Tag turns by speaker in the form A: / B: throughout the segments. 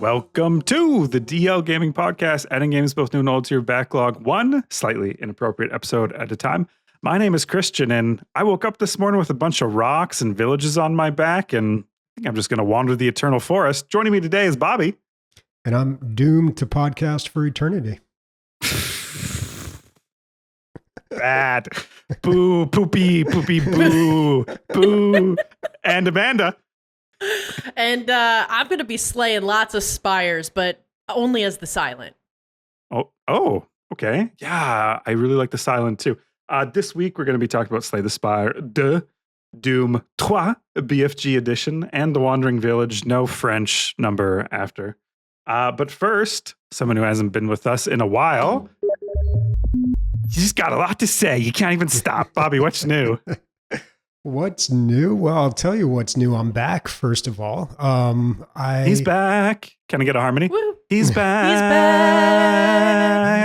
A: Welcome to the DL Gaming Podcast, adding games both new and old to your backlog, one slightly inappropriate episode at a time. My name is Christian, and I woke up this morning with a bunch of rocks and villages on my back, and I think I'm just going to wander the eternal forest. Joining me today is Bobby.
B: And I'm doomed to podcast for eternity.
A: Bad. Boo, poopy, boo, boo. And Amanda.
C: And I'm going to be slaying lots of spires, but only as the silent.
A: Oh, okay. Yeah, I really like the silent too. This week, we're going to be talking about Slay the Spire, Doom 3, BFG edition, and The Wandering Village, no French number after. But first, someone who hasn't been with us in a while, he's got a lot to say. You can't even stop. Bobby, what's new?
B: What's new? Well, I'll tell you what's new. I'm back, first of all.
A: He's back. Can I get a harmony?
C: Woo.
A: He's back.
C: He's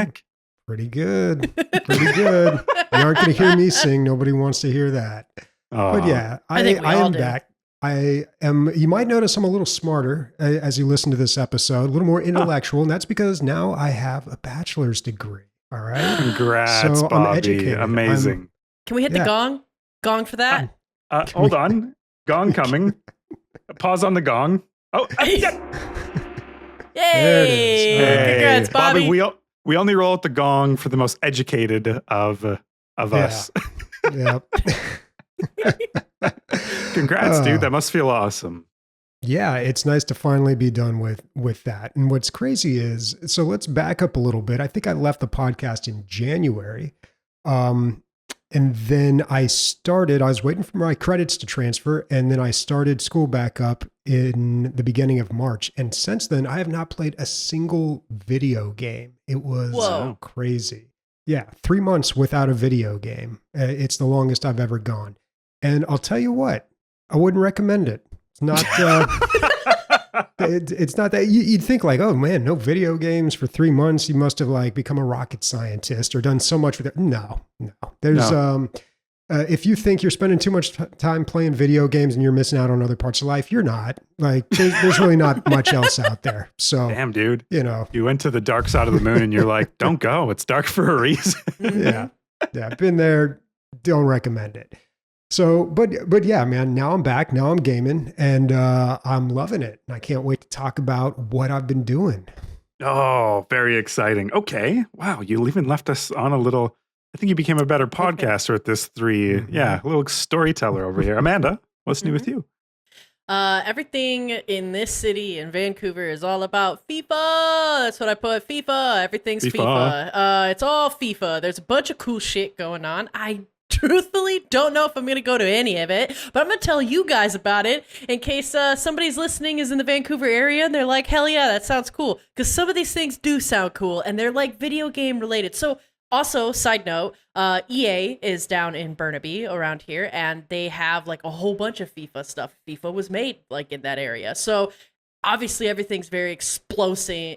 C: back.
B: Pretty good. Pretty good. You aren't going to hear me sing. Nobody wants to hear that. But yeah, I am back. I am. You might notice I'm a little smarter as you listen to this episode, a little more intellectual, and that's because now I have a bachelor's degree. All right.
A: Congrats,
B: so
A: Bobby.
B: I'm educated.
A: Amazing.
C: Can we hit the gong? Gong for that?
A: Hold on. Gong coming. Pause on the gong. Oh, yeah.
C: Yay!
B: There it is.
A: Hey,
C: Congrats, Bobby.
A: We only roll at the gong for the most educated of us.
B: Yep.
A: Congrats, dude. That must feel awesome.
B: Yeah, it's nice to finally be done with that. And what's crazy is, so let's back up a little bit. I think I left the podcast in January. And then I was waiting for my credits to transfer, and then I started school back up in the beginning of March. And since then, I have not played a single video game. It was crazy. Yeah, 3 months without a video game. It's the longest I've ever gone. And I'll tell you what, I wouldn't recommend it. It's not. It's not that you'd think like, oh man, no video games for 3 months. You must have like become a rocket scientist or done so much with it. No. There's if you think you're spending too much time playing video games and you're missing out on other parts of life, you're not. Like there's really not much else out there. So
A: damn, dude,
B: you
A: went to the dark side of the moon and you're like, don't go. It's dark for a reason.
B: Yeah. Been there. Don't recommend it. So, but yeah, man, now I'm back. Now I'm gaming and I'm loving it. And I can't wait to talk about what I've been doing.
A: Oh, very exciting. Okay. Wow. You even left us on a little, I think you became a better podcaster at this 3. Mm-hmm. Yeah. A little storyteller over here. Amanda, what's new with you?
C: Everything in this city in Vancouver is all about FIFA. That's what I put. FIFA. Everything's FIFA. It's all FIFA. There's a bunch of cool shit going on. I truthfully don't know if I'm going to go to any of it, but I'm going to tell you guys about it in case somebody's listening is in the Vancouver area and they're like, hell yeah, that sounds cool. Because some of these things do sound cool and they're like video game related. So also, side note, EA is down in Burnaby around here and they have like a whole bunch of FIFA stuff. FIFA was made like in that area. So obviously everything's very exploding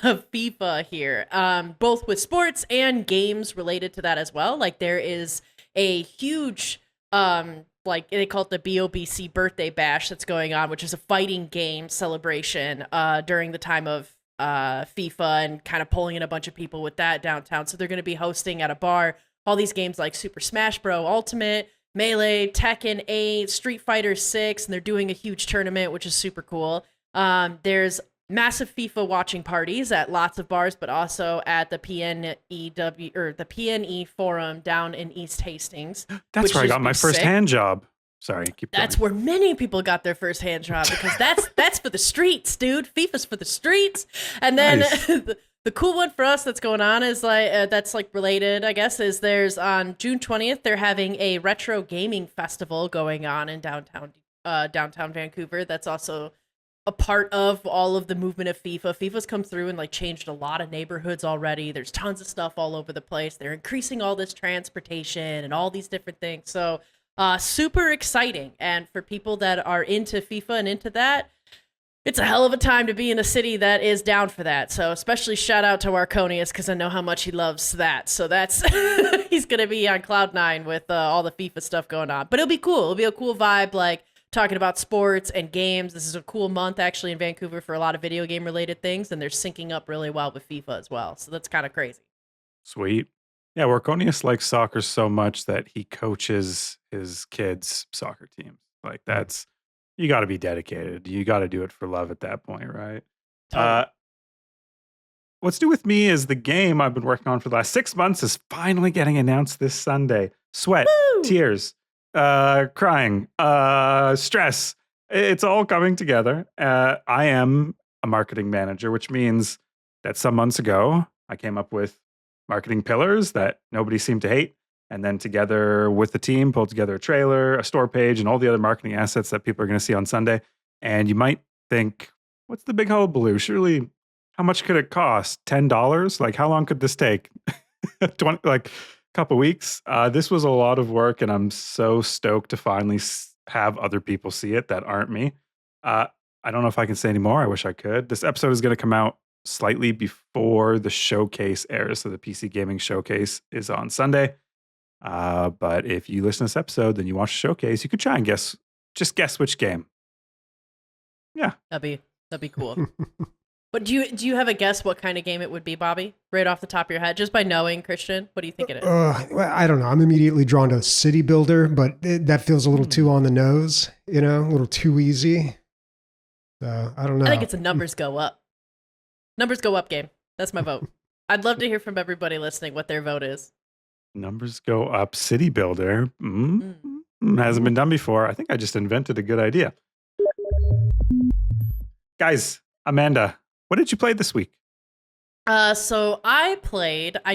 C: of FIFA here, both with sports and games related to that as well. Like there is a huge, like they call it the BOBC birthday bash that's going on, which is a fighting game celebration during the time of FIFA and kind of pulling in a bunch of people with that downtown. So they're going to be hosting at a bar all these games like Super Smash Bros. Ultimate, Melee, Tekken 8, Street Fighter 6, and they're doing a huge tournament, which is super cool. There's massive FIFA watching parties at lots of bars, but also at the PNEW or the PNE Forum down in East Hastings.
A: That's where I got my first hand job. Sorry, keep going.
C: That's where many people got their first hand job because that's for the streets, dude. FIFA's for the streets. And then nice. The cool one for us that's going on is like that's like related, I guess, is there's on June 20th they're having a retro gaming festival going on in downtown Vancouver. That's also a part of all of the movement of FIFA. FIFA's come through and like changed a lot of neighborhoods already. There's tons of stuff all over the place. They're increasing all this transportation and all these different things. So super exciting. And for people that are into FIFA and into that, it's a hell of a time to be in a city that is down for that. So especially shout out to Arconius because I know how much he loves that. So that's he's going to be on Cloud9 with all the FIFA stuff going on. But it'll be cool. It'll be a cool vibe, like talking about sports and games. This is a cool month actually in Vancouver for a lot of video game related things, and they're syncing up really well with FIFA as well. So that's kind of crazy.
A: Sweet. Yeah, Workonius likes soccer so much that he coaches his kids' soccer teams. Like that's you got to be dedicated. You got to do it for love at that point, right?
C: Totally.
A: What's new with me is the game I've been working on for the last 6 months is finally getting announced this Sunday. Sweat,
C: Woo!
A: tears, crying, stress. It's all coming together. I am a marketing manager, which means that some months ago, I came up with marketing pillars that nobody seemed to hate. And then together with the team, pulled together a trailer, a store page, and all the other marketing assets that people are going to see on Sunday. And you might think, what's the big hullabaloo? Surely, how much could it cost? $10? Like, how long could this take? 20, like, a couple weeks. This was a lot of work, and I'm so stoked to finally have other people see it that aren't me. I don't know if I can say any more. I wish I could. This episode is going to come out slightly before the showcase airs. So the PC Gaming Showcase is on Sunday. But if you listen to this episode, then you watch the showcase, you could try and guess which game. Yeah.
C: That'd be cool. But do you have a guess what kind of game it would be, Bobby? Right off the top of your head, just by knowing Christian, what do you think it is?
B: Well, I don't know. I'm immediately drawn to City Builder, but that feels a little too on the nose, a little too easy. So I don't know.
C: I think it's a numbers go up. Numbers go up game. That's my vote. I'd love to hear from everybody listening what their vote is.
A: Numbers go up. City Builder. Hasn't been done before. I think I just invented a good idea. Guys, Amanda, what did you play this week?
C: So I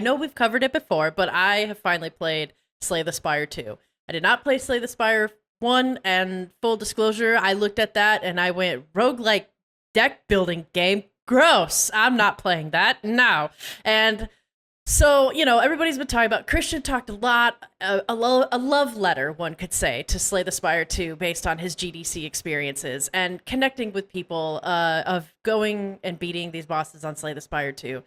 C: know we've covered it before, but I have finally played Slay the Spire 2. I did not play Slay the Spire 1, and full disclosure, I looked at that and I went, roguelike deck building game? Gross. I'm not playing that. No. And so, everybody's been talking about, Christian talked a lot, a love letter, one could say, to Slay the Spire 2 based on his GDC experiences and connecting with people of going and beating these bosses on Slay the Spire 2.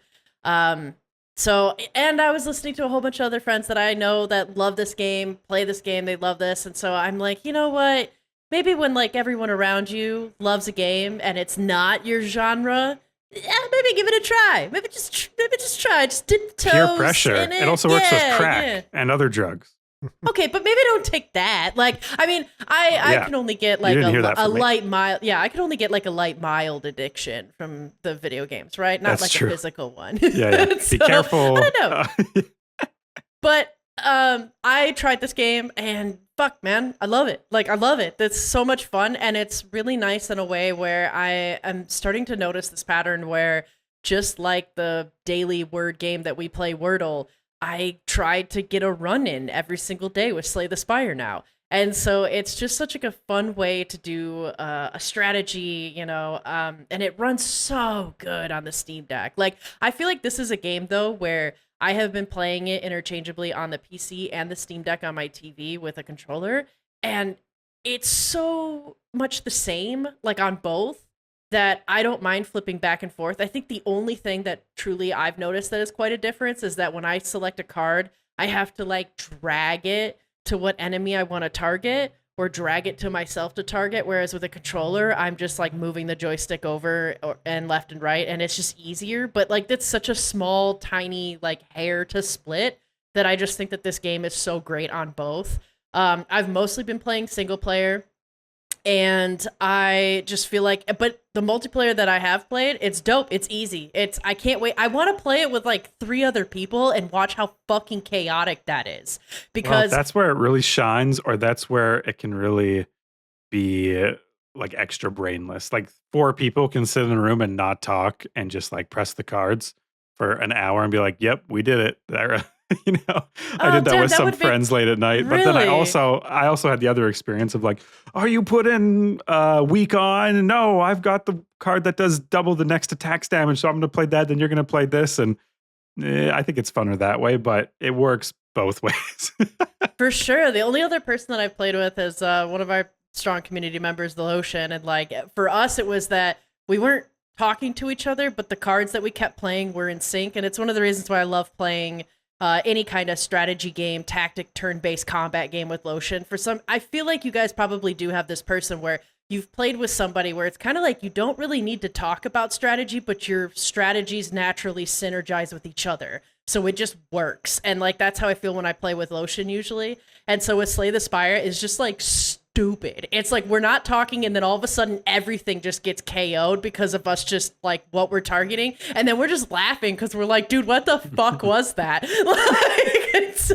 C: So, and I was listening to a whole bunch of other friends that I know that love this game, play this game, they love this. And so I'm like, you know what? Maybe when everyone around you loves a game and it's not your genre, maybe give it a try. Maybe just try. Just dip the toes.
A: Peer pressure.
C: In it.
A: It also works with crack and other drugs.
C: Okay, but maybe don't take that. I can only get a light mild. Yeah, I can only get a light mild addiction from the video games, right? Not
A: That's
C: a
A: true.
C: physical one.
A: Yeah.
C: So,
A: be careful.
C: I don't know. But I tried this game and fuck, man, I love it. I love it. It's so much fun, and it's really nice in a way where I am starting to notice this pattern where, just like the daily word game that we play, Wordle, I tried to get a run in every single day with Slay the Spire now. And so it's just such a fun way to do a strategy, and it runs so good on the Steam Deck. I feel like this is a game, though, where I have been playing it interchangeably on the PC and the Steam Deck on my TV with a controller, and it's so much the same, on both, that I don't mind flipping back and forth. I think the only thing that truly I've noticed that is quite a difference is that when I select a card, I have to drag it to what enemy I want to target, or drag it to myself to target, whereas with a controller, I'm just moving the joystick over and left and right, and it's just easier. But that's such a small, tiny hair to split that I just think that this game is so great on both. I've mostly been playing single player, and I just feel but the multiplayer that I have played, it's dope. It's easy. I can't wait. I want to play it with 3 other people and watch how fucking chaotic that is. Because
A: that's where it really shines, or that's where it can really be extra brainless. 4 people can sit in a room and not talk and just press the cards for an hour and be like, yep, we did it. I did that with some friends late at night. But then I also had the other experience of are you putting weak on? No, I've got the card that does double the next attack's damage, so I'm going to play that, then you're going to play this. And I think it's funner that way, but it works both ways.
C: For sure. The only other person that I've played with is one of our strong community members, the Lotion. And for us, it was that we weren't talking to each other, but the cards that we kept playing were in sync. And it's one of the reasons why I love playing any kind of strategy game, tactic, turn-based combat game with Lotion. I feel like you guys probably do have this person where you've played with somebody where it's kind of like you don't really need to talk about strategy, but your strategies naturally synergize with each other. So it just works. And like that's how I feel when I play with Lotion usually. And so with Slay the Spire is just like stupid. It's like we're not talking and then all of a sudden everything just gets KO'd because of us just like what we're targeting. And then we're just laughing because we're like, dude, what the fuck was that? Like, it's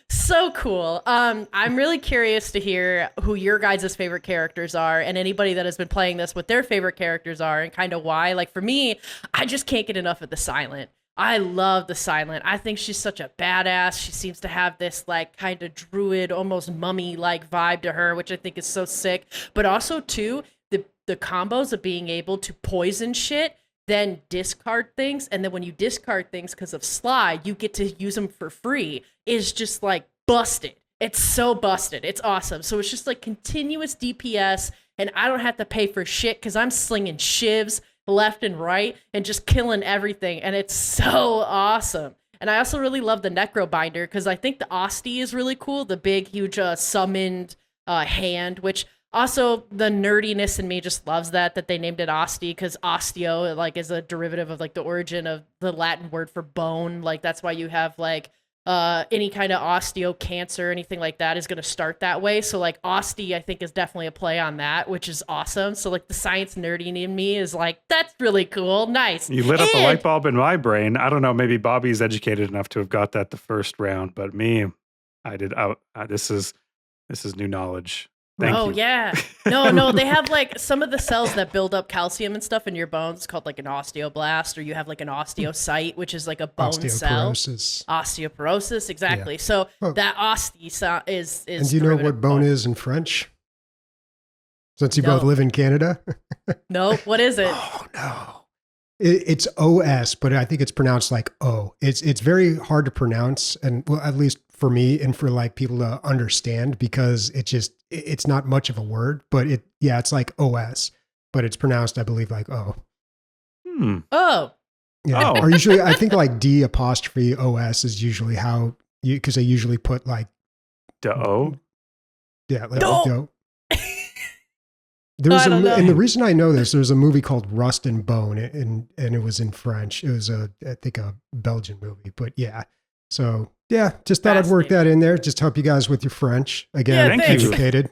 C: so cool. I'm really curious to hear who your guys' favorite characters are and anybody that has been playing this, what their favorite characters are and kind of why. Like for me, I just can't get enough of the Silent. I love the Silent. I think she's such a badass. She seems to have this like kind of druid, almost mummy-like vibe to her, which I think is so sick. But also too, the combos of being able to poison shit, then discard things, and then when you discard things because of Sly, you get to use them for free, is just like busted. It's so busted. It's awesome. So it's just like continuous DPS, and I don't have to pay for shit because I'm slinging shivs left and right and just killing everything, and it's so awesome. And I also really love the Necrobinder because I think the Osti is really cool, the big huge summoned hand, which also the nerdiness in me just loves that they named it Osti because osteo like is a derivative of like the origin of the Latin word for bone. Like that's why you have like any kind of osteo cancer, anything like that is going to start that way. So like Osti, I think is definitely a play on that, which is awesome. So like the science nerdy in me is like, that's really cool. Nice.
A: You lit up a light bulb in my brain. I don't know. Maybe Bobby's educated enough to have got that the first round, but me, I did. This is new knowledge. Thank you.
C: Yeah. No, they have like some of the cells that build up calcium and stuff in your bones. It's called like an osteoblast, or you have like an osteocyte, which is like a bone cell. Osteoporosis, exactly. Yeah. So that osti is.
B: And do you know what bone is in French? Since you both live in Canada?
C: No, what is it?
B: Oh, no. It's OS, but I think it's pronounced like O. It's very hard to pronounce, and well, at least for me and for like people to understand, because it's not much of a word, but it's like OS, but it's pronounced, I believe, like O.
C: Oh.
B: Yeah. Or usually I think like D''OS is usually how because they usually put like
A: O.
B: Yeah, like do. And the reason I know this, there's a movie called Rust and Bone, and it was in French. It was I think a Belgian movie, but yeah. So yeah, just thought I'd work that in there. Just help you guys with your French. Again, educated.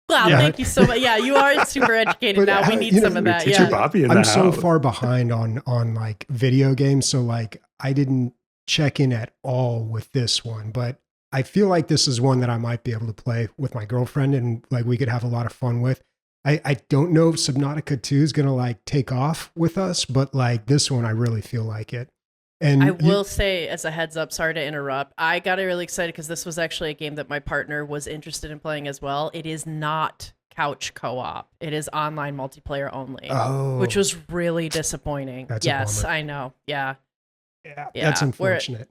C: Wow, thank you so much. Yeah, you are super educated now. We need some of that.
A: Yeah, Bobby in
B: I'm so far behind on like video games, so like I didn't check in at all with this one, but I feel like this is one that I might be able to play with my girlfriend, and like we could have a lot of fun with. I don't know if Subnautica 2 is going to like take off with us, but like this one, I really feel like it. And
C: I will say as a heads up, sorry to interrupt, I got really excited because this was actually a game that my partner was interested in playing as well. It is not couch co-op. It is online multiplayer only, which was really disappointing. Yes, I know. Yeah,
B: that's unfortunate.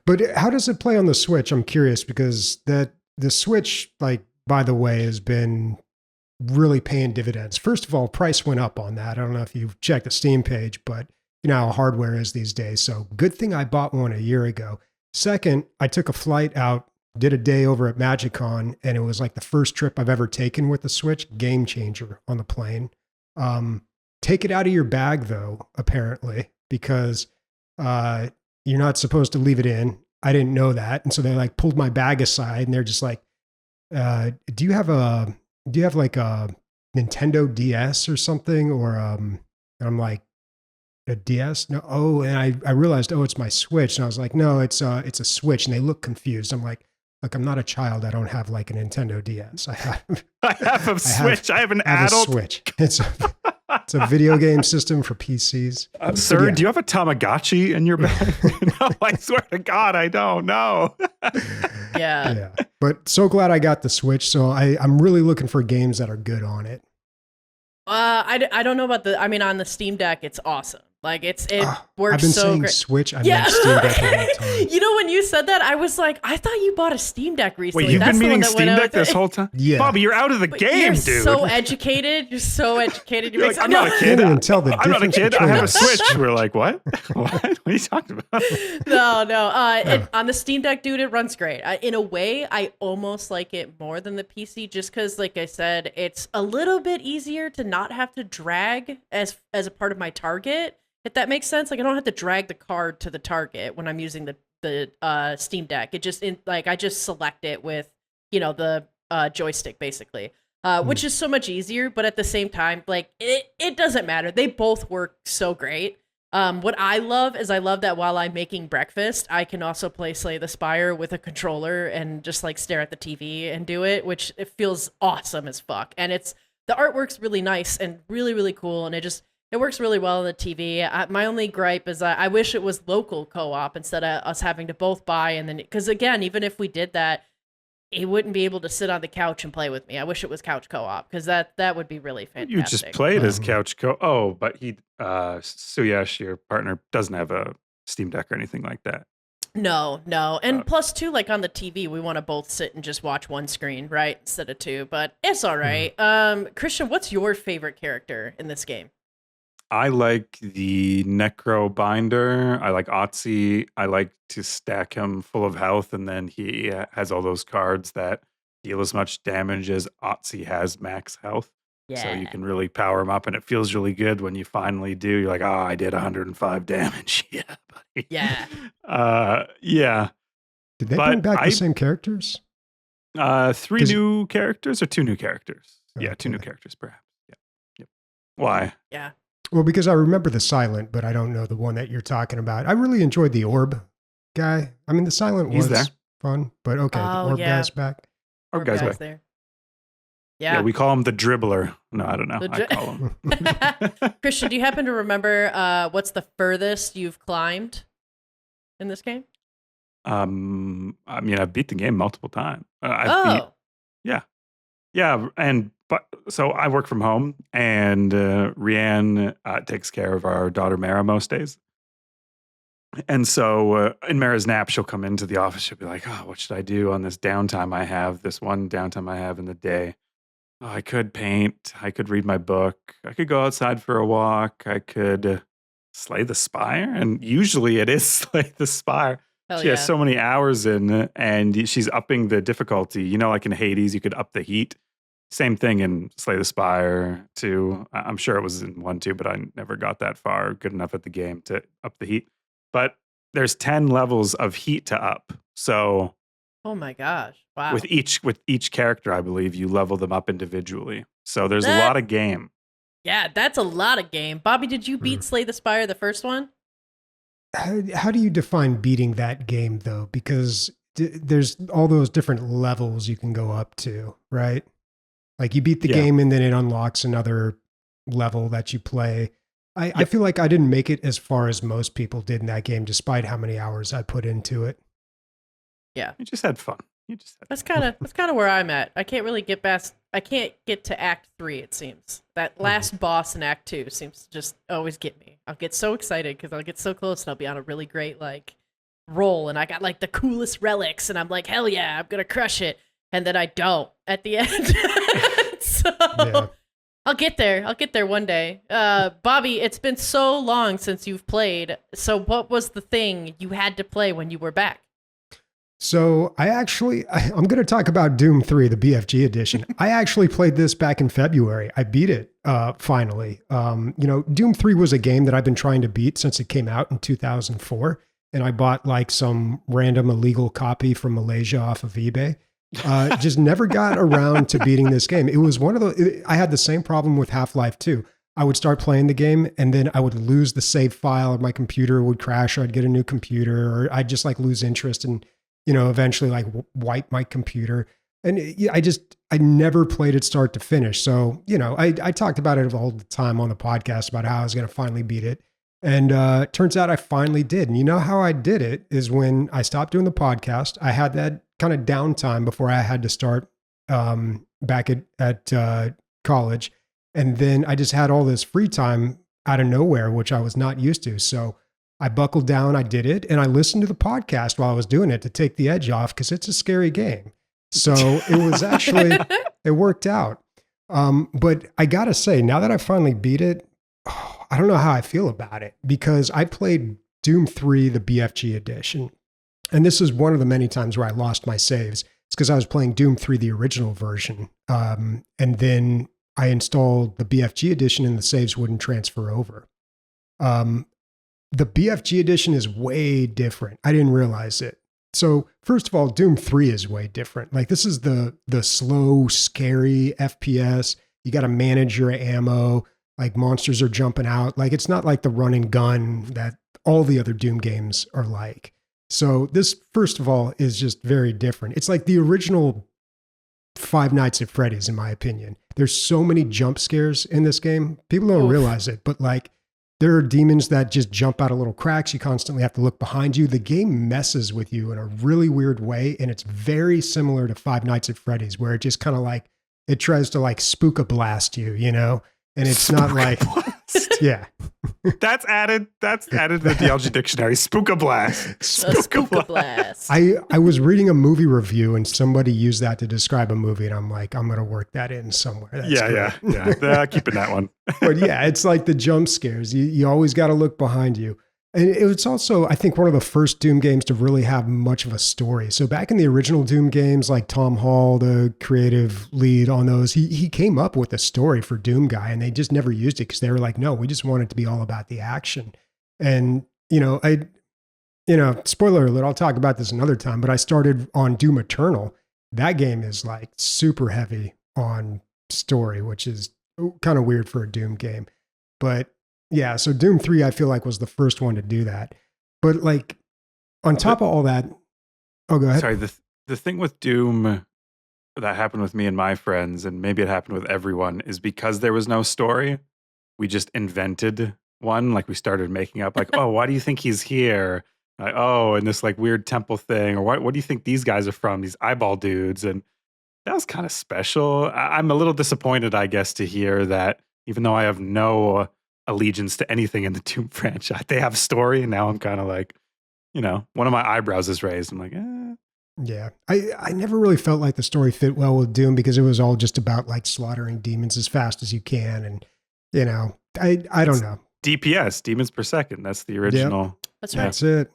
B: But how does it play on the Switch? I'm curious because the Switch, like, by the way, has been really paying dividends. First of all, price went up on that. I don't know if you've checked the Steam page, but you know how hardware is these days. So good thing I bought one a year ago. Second, I took a flight out, did a day over at MagicCon, and it was like the first trip I've ever taken with the Switch. Game changer on the plane. Take it out of your bag though, apparently, because you're not supposed to leave it in. I didn't know that. And so they like pulled my bag aside and they're just like, do you have like a Nintendo DS or something? Or, and I'm like, a DS? No. Oh, and I realized, it's my Switch. And I was like, no, it's a Switch. And they look confused. I'm like, look, I'm not a child. I don't have like a Nintendo DS. I have a
A: Switch. I have an adult
B: Switch. It's a video game system for PCs.
A: Sir, do you have a Tamagotchi in your bag? No, I swear to God, I don't know.
C: Yeah.
B: But so glad I got the Switch. So I'm really looking for games that are good on it.
C: I don't know about on the Steam Deck, it's awesome. Like it
B: I've
C: works
B: been
C: so
B: saying
C: great.
B: Switch. I meant Steam Deck the whole time.
C: You know, when you said that, I was like, I thought you bought a Steam Deck recently.
A: Wait, you've
C: That's
A: been
C: the one
A: meaning
C: that
A: Steam
C: went
A: Deck this whole time?
B: Yeah.
A: Bobby, you're out of the
C: But
A: game,
C: you're
A: dude.
C: so educated. You're so educated.
A: You're like, I'm not a
B: I
A: kid.
B: can't even tell the
A: I'm not a
B: difference
A: kid. I have a
B: between us.
A: Switch. We're like, what? What are you talking about?
C: No. And on the Steam Deck, dude, it runs great. In a way, I almost like it more than the PC, just because, like I said, it's a little bit easier to not have to drag as a part of my target. If that makes sense, like I don't have to drag the card to the target when I'm using the Steam Deck. It just I just select it with the joystick basically, which is so much easier. But at the same time, like it doesn't matter. They both work so great. What I love is that while I'm making breakfast, I can also play Slay the Spire with a controller and just like stare at the TV and do it, which it feels awesome as fuck. And the artwork's really nice and really, really cool, and it works really well on the TV. My only gripe is I wish it was local co-op instead of us having to both buy and then, because again, even if we did that, he wouldn't be able to sit on the couch and play with me. I wish it was couch co-op because that would be really fantastic.
A: You just played as couch Oh, but Suyash, your partner, doesn't have a Steam Deck or anything like that.
C: No. And plus two, like on the TV, we want to both sit and just watch one screen, right? Instead of two, but it's all right. Christian, what's your favorite character in this game?
A: I like the Necro Binder. I like Otzi. I like to stack him full of health, and then he has all those cards that deal as much damage as Otzi has max health.
C: Yeah.
A: So you can really power him up, and it feels really good when you finally do. You're like, oh, I did 105 damage. Yeah, buddy.
C: Yeah.
A: Yeah.
B: Did they bring back the same characters?
A: 3 new characters or 2 new characters? Yeah, 2 new
B: Okay.
A: characters, perhaps. Yep. Why?
C: Yeah.
B: Well, because I remember the Silent, but I don't know the one that you're talking about. I really enjoyed the Orb guy. I mean, the Silent
A: He's
B: was
A: there.
B: fun, but okay, the
C: Oh,
B: Orb
C: yeah.
B: guy's back.
A: Our
C: Orb
A: guy's
C: guy's
A: back.
C: there.
A: Yeah,
C: Yeah.
A: we call him the Dribbler. No, I don't know. I call him.
C: Christian, do you happen to remember what's the furthest you've climbed in this game?
A: I mean, I've beat the game multiple times. Yeah, so I work from home, and Rianne takes care of our daughter Mara most days. And so in Mara's nap, she'll come into the office. She'll be like, "Oh, what should I do on this downtime I have? This one downtime I have in the day? Oh, I could paint. I could read my book. I could go outside for a walk. I could slay the spire." And usually it is slay the spire.
C: Hell
A: She
C: yeah.
A: has so many hours in it, and she's upping the difficulty. You know, like in Hades, you could up the heat. Same thing in Slay the Spire 2. I'm sure it was in 1 too, but I never got that far good enough at the game to up the heat. But there's 10 levels of heat to up. So
C: Oh my gosh. Wow.
A: with each character, I believe you level them up individually. So there's a
C: That-
A: lot of game.
C: Yeah, that's a lot of game. Bobby, did you beat Slay the Spire, the first one?
B: How do you define beating that game, though? Because there's all those different levels you can go up to, right? Like you beat the
A: Yeah.
B: game and then it unlocks another level that you play. I feel like I didn't make it as far as most people did in that game, despite how many hours I put into it.
C: Yeah.
A: You just had fun.
C: That's kind of where I'm at. I can't really get past. I can't get to Act 3. It seems that last boss in Act 2 seems to just always get me. I'll get so excited because I'll get so close and I'll be on a really great like roll, and I got like the coolest relics, and I'm like, hell yeah, I'm gonna crush it, and then I don't at the end. So
B: Yeah.
C: I'll get there one day. Bobby, it's been so long since you've played. So what was the thing you had to play when you were back?
B: So I'm going to talk about Doom 3, the BFG edition. I actually played this back in February. I beat it finally. Doom 3 was a game that I've been trying to beat since it came out in 2004. And I bought like some random illegal copy from Malaysia off of eBay. Just never got around to beating this game. It was one of those, I had the same problem with Half-Life 2. I would start playing the game and then I would lose the save file, or my computer would crash, or I'd get a new computer, or I'd just like lose interest and, eventually like wipe my computer. And I never played it start to finish. So, I talked about it all the time on the podcast about how I was going to finally beat it. And turns out I finally did. And you know how I did it is when I stopped doing the podcast. I had that kind of downtime before I had to start back at college. And then I just had all this free time out of nowhere, which I was not used to. So I buckled down, I did it, and I listened to the podcast while I was doing it to take the edge off because it's a scary game. So it was actually, it worked out. But I gotta say, now that I finally beat it, I don't know how I feel about it because I played Doom 3, the BFG edition. And this is one of the many times where I lost my saves. It's because I was playing Doom 3, the original version. And then I installed the BFG edition and the saves wouldn't transfer over. The BFG edition is way different. I didn't realize it. So first of all, Doom 3 is way different. Like this is the slow, scary FPS. You got to manage your ammo. Like monsters are jumping out. Like it's not like the run and gun that all the other Doom games are like. So this, first of all, is just very different. It's like the original Five Nights at Freddy's, in my opinion. There's so many jump scares in this game. People don't realize it, but like there are demons that just jump out of little cracks. You constantly have to look behind you. The game messes with you in a really weird way. And it's very similar to Five Nights at Freddy's, where it just kind of like, it tries to like spook-a-blast you, you know? And it's not like, yeah.
A: That's added to the DLG dictionary. Spook-a-blast.
C: Spook-a-blast.
B: I was reading a movie review and somebody used that to describe a movie. And I'm like, I'm going to work that in somewhere. That's
A: yeah. Keeping that one.
B: But yeah, it's like the jump scares. You always got to look behind you. And it's also, I think, one of the first Doom games to really have much of a story. So back in the original Doom games, like Tom Hall, the creative lead on those, he came up with a story for Doom Guy, and they just never used it because they were like, no, we just want it to be all about the action. And, spoiler alert, I'll talk about this another time, but I started on Doom Eternal. That game is like super heavy on story, which is kind of weird for a Doom game. But yeah, so Doom 3, I feel like, was the first one to do that. But like, on top of all that, oh, go ahead.
A: Sorry, the thing with Doom that happened with me and my friends, and maybe it happened with everyone, is because there was no story, we just invented one. Like we started making up like, oh, why do you think he's here? Like, oh, and this like weird temple thing, or what do you think these guys are from? These eyeball dudes. And that was kind of special. I'm a little disappointed, I guess, to hear that even though I have no allegiance to anything in the Doom franchise, they have a story, and now I'm kind of like, one of my eyebrows is raised. I'm like,
B: Yeah, I never really felt like the story fit well with Doom because it was all just about like slaughtering demons as fast as you can, and I don't know.
A: DPS, demons per second. That's the original.
B: Yep.
C: That's right.
B: That's it.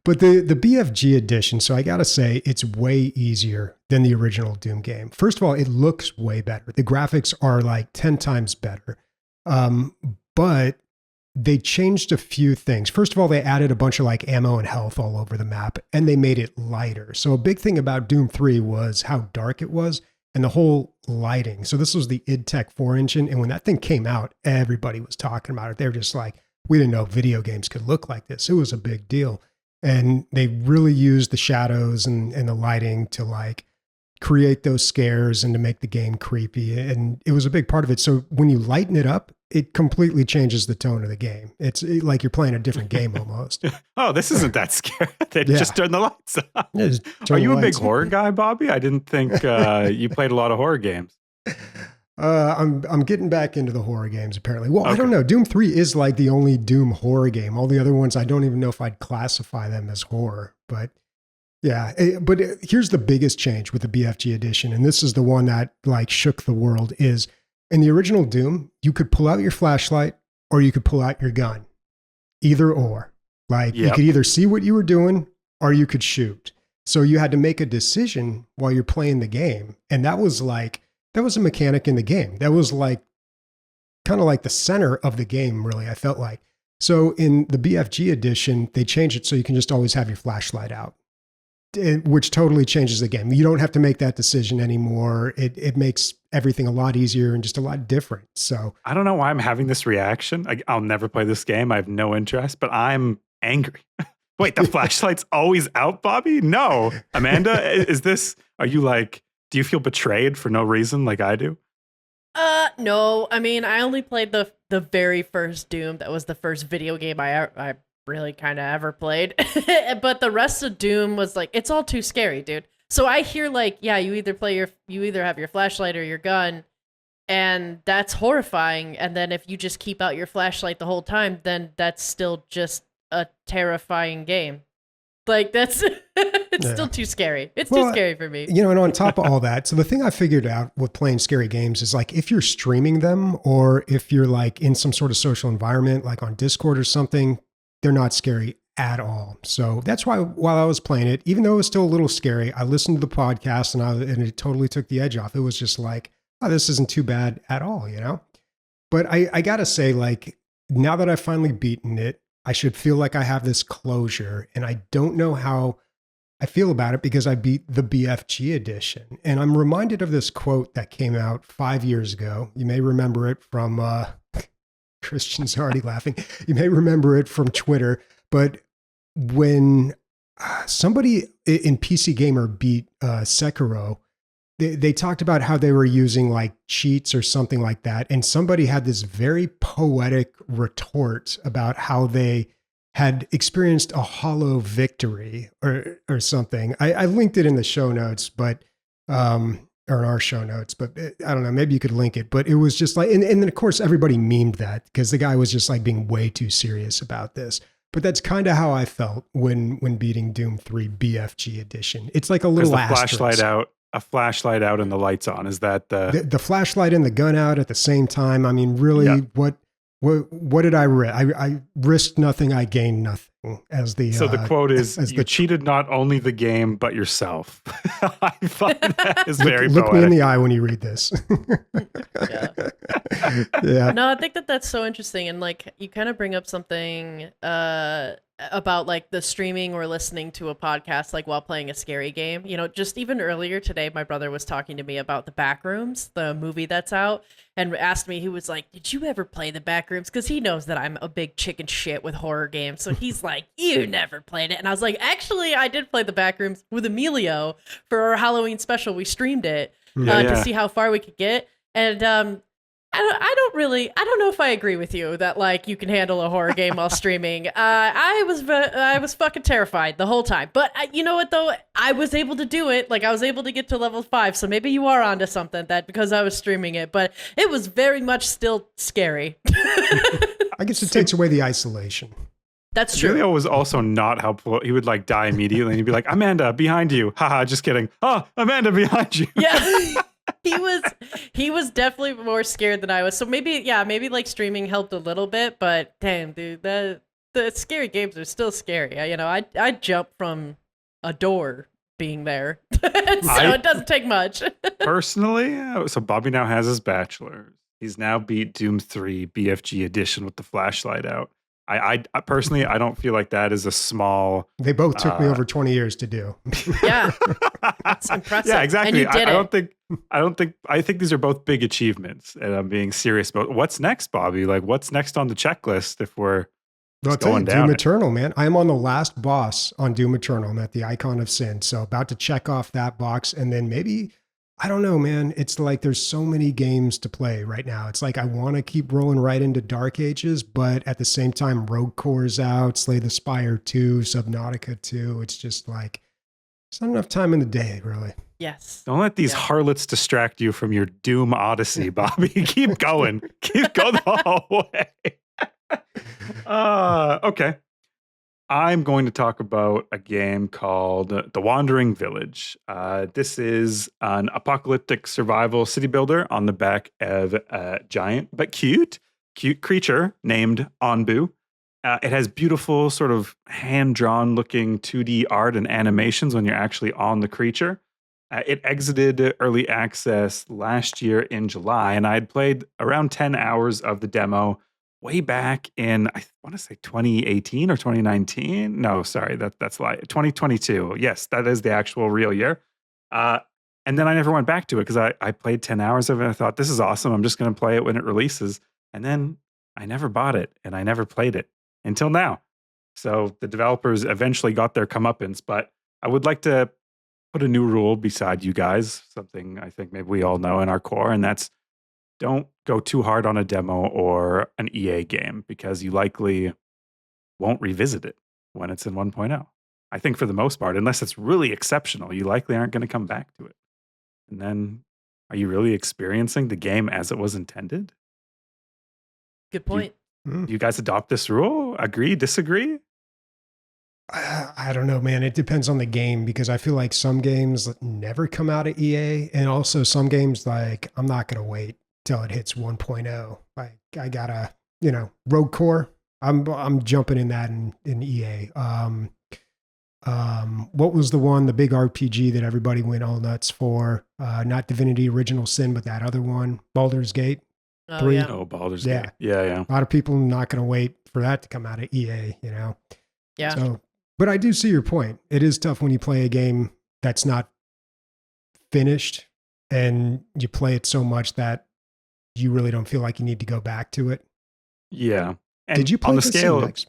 B: But the BFG edition, so I gotta say, it's way easier than the original Doom game. First of all, it looks way better. The graphics are like 10 times better. But they changed a few things. First of all, they added a bunch of like ammo and health all over the map, and they made it lighter. So a big thing about Doom 3 was how dark it was and the whole lighting. So this was the id Tech 4 engine. And when that thing came out, everybody was talking about it. They were just like, we didn't know video games could look like this. It was a big deal. And they really used the shadows and the lighting to like create those scares and to make the game creepy. And it was a big part of it. So when you lighten it up, it completely changes the tone of the game. It's like you're playing a different game almost.
A: Oh, this isn't that scary. They just turned the lights on.
B: Yeah,
A: are you a big horror guy, Bobby? I didn't think you played a lot of horror games.
B: I'm getting back into the horror games apparently. Well, okay. I don't know. Doom 3 is like the only Doom horror game. All the other ones, I don't even know if I'd classify them as horror, but yeah. But here's the biggest change with the BFG edition. And this is the one that like shook the world is in the original Doom, you could pull out your flashlight or you could pull out your gun, either or. Like you could either see what you were doing or you could shoot. So you had to make a decision while you're playing the game. And that was a mechanic in the game. That was like kind of like the center of the game, really, I felt like. So in the BFG edition, they changed it so you can just always have your flashlight out, which totally changes the game. You don't have to make that decision anymore. It makes everything a lot easier and just a lot different. So
A: I don't know why I'm having this reaction. I'll never play this game. I have no interest, but I'm angry. Wait, the flashlight's always out, Bobby? No. Amanda, are you like, do you feel betrayed for no reason like I do?
C: No. I mean, I only played the very first Doom. That was the first video game I really kind of ever played. But the rest of Doom was like, it's all too scary, dude. So I hear like, yeah, you either have your flashlight or your gun. And that's horrifying. And then if you just keep out your flashlight the whole time, then that's still just a terrifying game. Like, that's it's still too scary. It's too scary for me.
B: And on top of all that, so the thing I figured out with playing scary games is like if you're streaming them or if you're like in some sort of social environment, like on Discord or something, they're not scary at all. So that's why while I was playing it, even though it was still a little scary, I listened to the podcast and it totally took the edge off. It was just like, oh, this isn't too bad at all, But I gotta say, like, now that I've finally beaten it, I should feel like I have this closure, and I don't know how I feel about it because I beat the BFG edition. And I'm reminded of this quote that came out 5 years ago. You may remember it from Christian's already laughing. You may remember it from Twitter, but when somebody in PC Gamer beat Sekiro, they talked about how they were using like cheats or something like that. And somebody had this very poetic retort about how they had experienced a hollow victory or something. I linked it in the show notes, but, or in our show notes, but I don't know, maybe you could link it, but it was just like, and then of course everybody memed that because the guy was just like being way too serious about this. But that's kind of how I felt when beating Doom 3 BFG edition. It's like a little asterisk.
A: A flashlight out and the lights on. Is that
B: the flashlight and the gun out at the same time? I mean, really, what did I risk? I risked nothing. I gained nothing. As the
A: so the quote is, you cheated not only the game but yourself. I find that is very
B: look
A: poetic.
B: me in the eye when you read this. Yeah.
C: No, I think that's so interesting, and like you kind of bring up something about like the streaming or listening to a podcast like while playing a scary game. Just even earlier today, my brother was talking to me about the Backrooms, the movie that's out, and asked me, he was like, did you ever play the Backrooms? Because he knows that I'm a big chicken shit with horror games. So he's like, you never played it. And I was like, actually, I did play the Backrooms with Emilio for our Halloween special. We streamed it to see how far we could get. And I don't know if I agree with you that like you can handle a horror game while streaming. I was fucking terrified the whole time. But you know what though? I was able to do it. Like I was able to get to level 5. So maybe you are onto something that because I was streaming it, but it was very much still scary.
B: I guess it takes away the isolation.
C: That's true.
A: Emilio was also not helpful. He would like die immediately and he'd be like, Amanda, behind you. Haha, just kidding. Oh, Amanda, behind you.
C: Yeah. He was definitely more scared than I was. So maybe like streaming helped a little bit, but damn, dude, the scary games are still scary. I jump from a door being there. It doesn't take much.
A: Personally, so Bobby now has his bachelor's. He's now beat Doom 3 BFG edition with the flashlight out. I personally, I don't feel like that is a small.
B: They both took me over 20 years to do.
C: Yeah, that's impressive.
A: Yeah, exactly.
C: And you did
A: I think these are both big achievements, and I'm being serious about what's next, Bobby. Like, what's next on the checklist if we're going down?
B: Doom Eternal, man. I'm on the last boss on Doom Eternal. I'm at the Icon of Sin, so about to check off that box, and then maybe. I don't know, man. It's like there's so many games to play right now. It's like I want to keep rolling right into Dark Ages, but at the same time, Rogue Core's out, Slay the Spire 2, Subnautica 2. It's just like, there's not enough time in the day, really.
C: Yes.
A: Don't let these harlots distract you from your Doom Odyssey, Bobby. Keep going. Keep going the whole way. Okay. I'm going to talk about a game called The Wandering Village. This is an apocalyptic survival city builder on the back of a giant but cute creature named Onbu. It has beautiful sort of hand-drawn looking 2D art and animations when you're actually on the creature. It exited early access last year in July, and I had played around 10 hours of the demo way back in, I want to say 2018 or 2019. No, sorry, that's lie. 2022. Yes, that is the actual real year. And then I never went back to it because I played 10 hours of it. And I thought, this is awesome. I'm just going to play it when it releases. And then I never bought it and I never played it until now. So the developers eventually got their comeuppance, but I would like to put a new rule beside you guys, something I think maybe we all know in our core, and that's don't go too hard on a demo or an EA game because you likely won't revisit it when it's in 1.0. I think for the most part, unless it's really exceptional, you likely aren't going to come back to it. And then are you really experiencing the game as it was intended?
C: Good point.
A: Do you guys adopt this rule? Agree, disagree?
B: I don't know, man. It depends on the game because I feel like some games never come out at EA, and also some games like I'm not going to wait till it hits 1.0. Like I gotta, Rogue Core. I'm jumping in that in EA. What was the big RPG that everybody went all nuts for? Not Divinity Original Sin, but that other one, Baldur's Gate 3.
C: Yeah.
A: Oh, Baldur's Gate. Yeah.
B: A lot of people not going to wait for that to come out at EA,
C: Yeah.
B: So, but I do see your point. It is tough when you play a game that's not finished and you play it so much that you really don't feel like you need to go back to it.
A: Yeah. And
B: did you play
A: on the
B: this
A: scale?
B: in Next?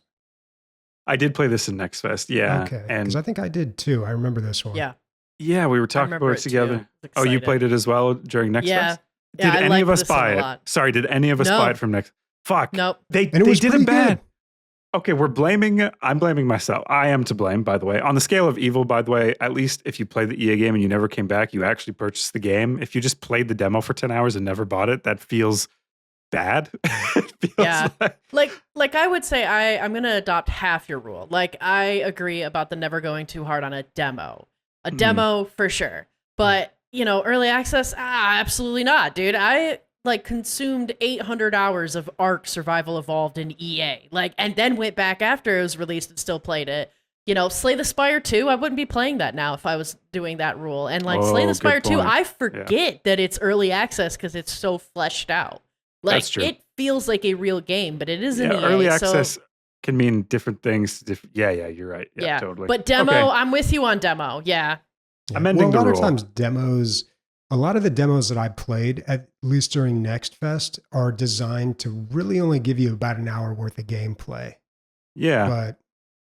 A: I did play this in Next Fest. Yeah.
B: Okay.
A: And
B: Because I think I did too. I remember this one.
C: Yeah.
A: yeah, we were talking
C: remember
A: about it
C: it too.
A: together.
C: I was
A: Oh, you
C: excited.
A: played it as well during Next
C: Yeah.
A: Fest?
C: Yeah,
A: Did
C: I
A: any
C: liked
A: of us
C: this one
A: buy
C: a
A: it?
C: lot.
A: Sorry, did any of us
C: No.
A: buy it from Next? Fuck.
C: Nope.
A: They
B: And it was
A: did
B: pretty
A: it bad.
B: good.
A: Okay, I'm blaming myself. I am to blame, by the way. On the scale of evil, by the way, at least if you played the EA game and you never came back, you actually purchased the game. If you just played the demo for 10 hours and never bought it, that feels bad. It feels
C: Yeah.
A: like-
C: Like I would say I'm gonna adopt half your rule. Like I agree about the never going too hard on a demo. A demo for sure. But early access, absolutely not, dude. I consumed 800 hours of Ark Survival Evolved in EA. And then went back after it was released and still played it. Slay the Spire 2, I wouldn't be playing that now if I was doing that rule. And Slay
A: Oh,
C: the Spire
A: good
C: 2,
A: point.
C: I forget that it's early access because it's so fleshed out.
A: That's true.
C: It feels like a real game, but it isn't
A: yeah,
C: EA.
A: early
C: so-
A: access can mean different things. Yeah, you're right. Yeah, totally.
C: But demo,
A: Okay.
C: I'm with you on demo. Yeah.
A: Amending
B: well, a lot
A: the
B: of
A: rule.
B: times a lot of the demos that I played, at least during Next Fest, are designed to really only give you about an hour worth of gameplay.
A: Yeah.
B: But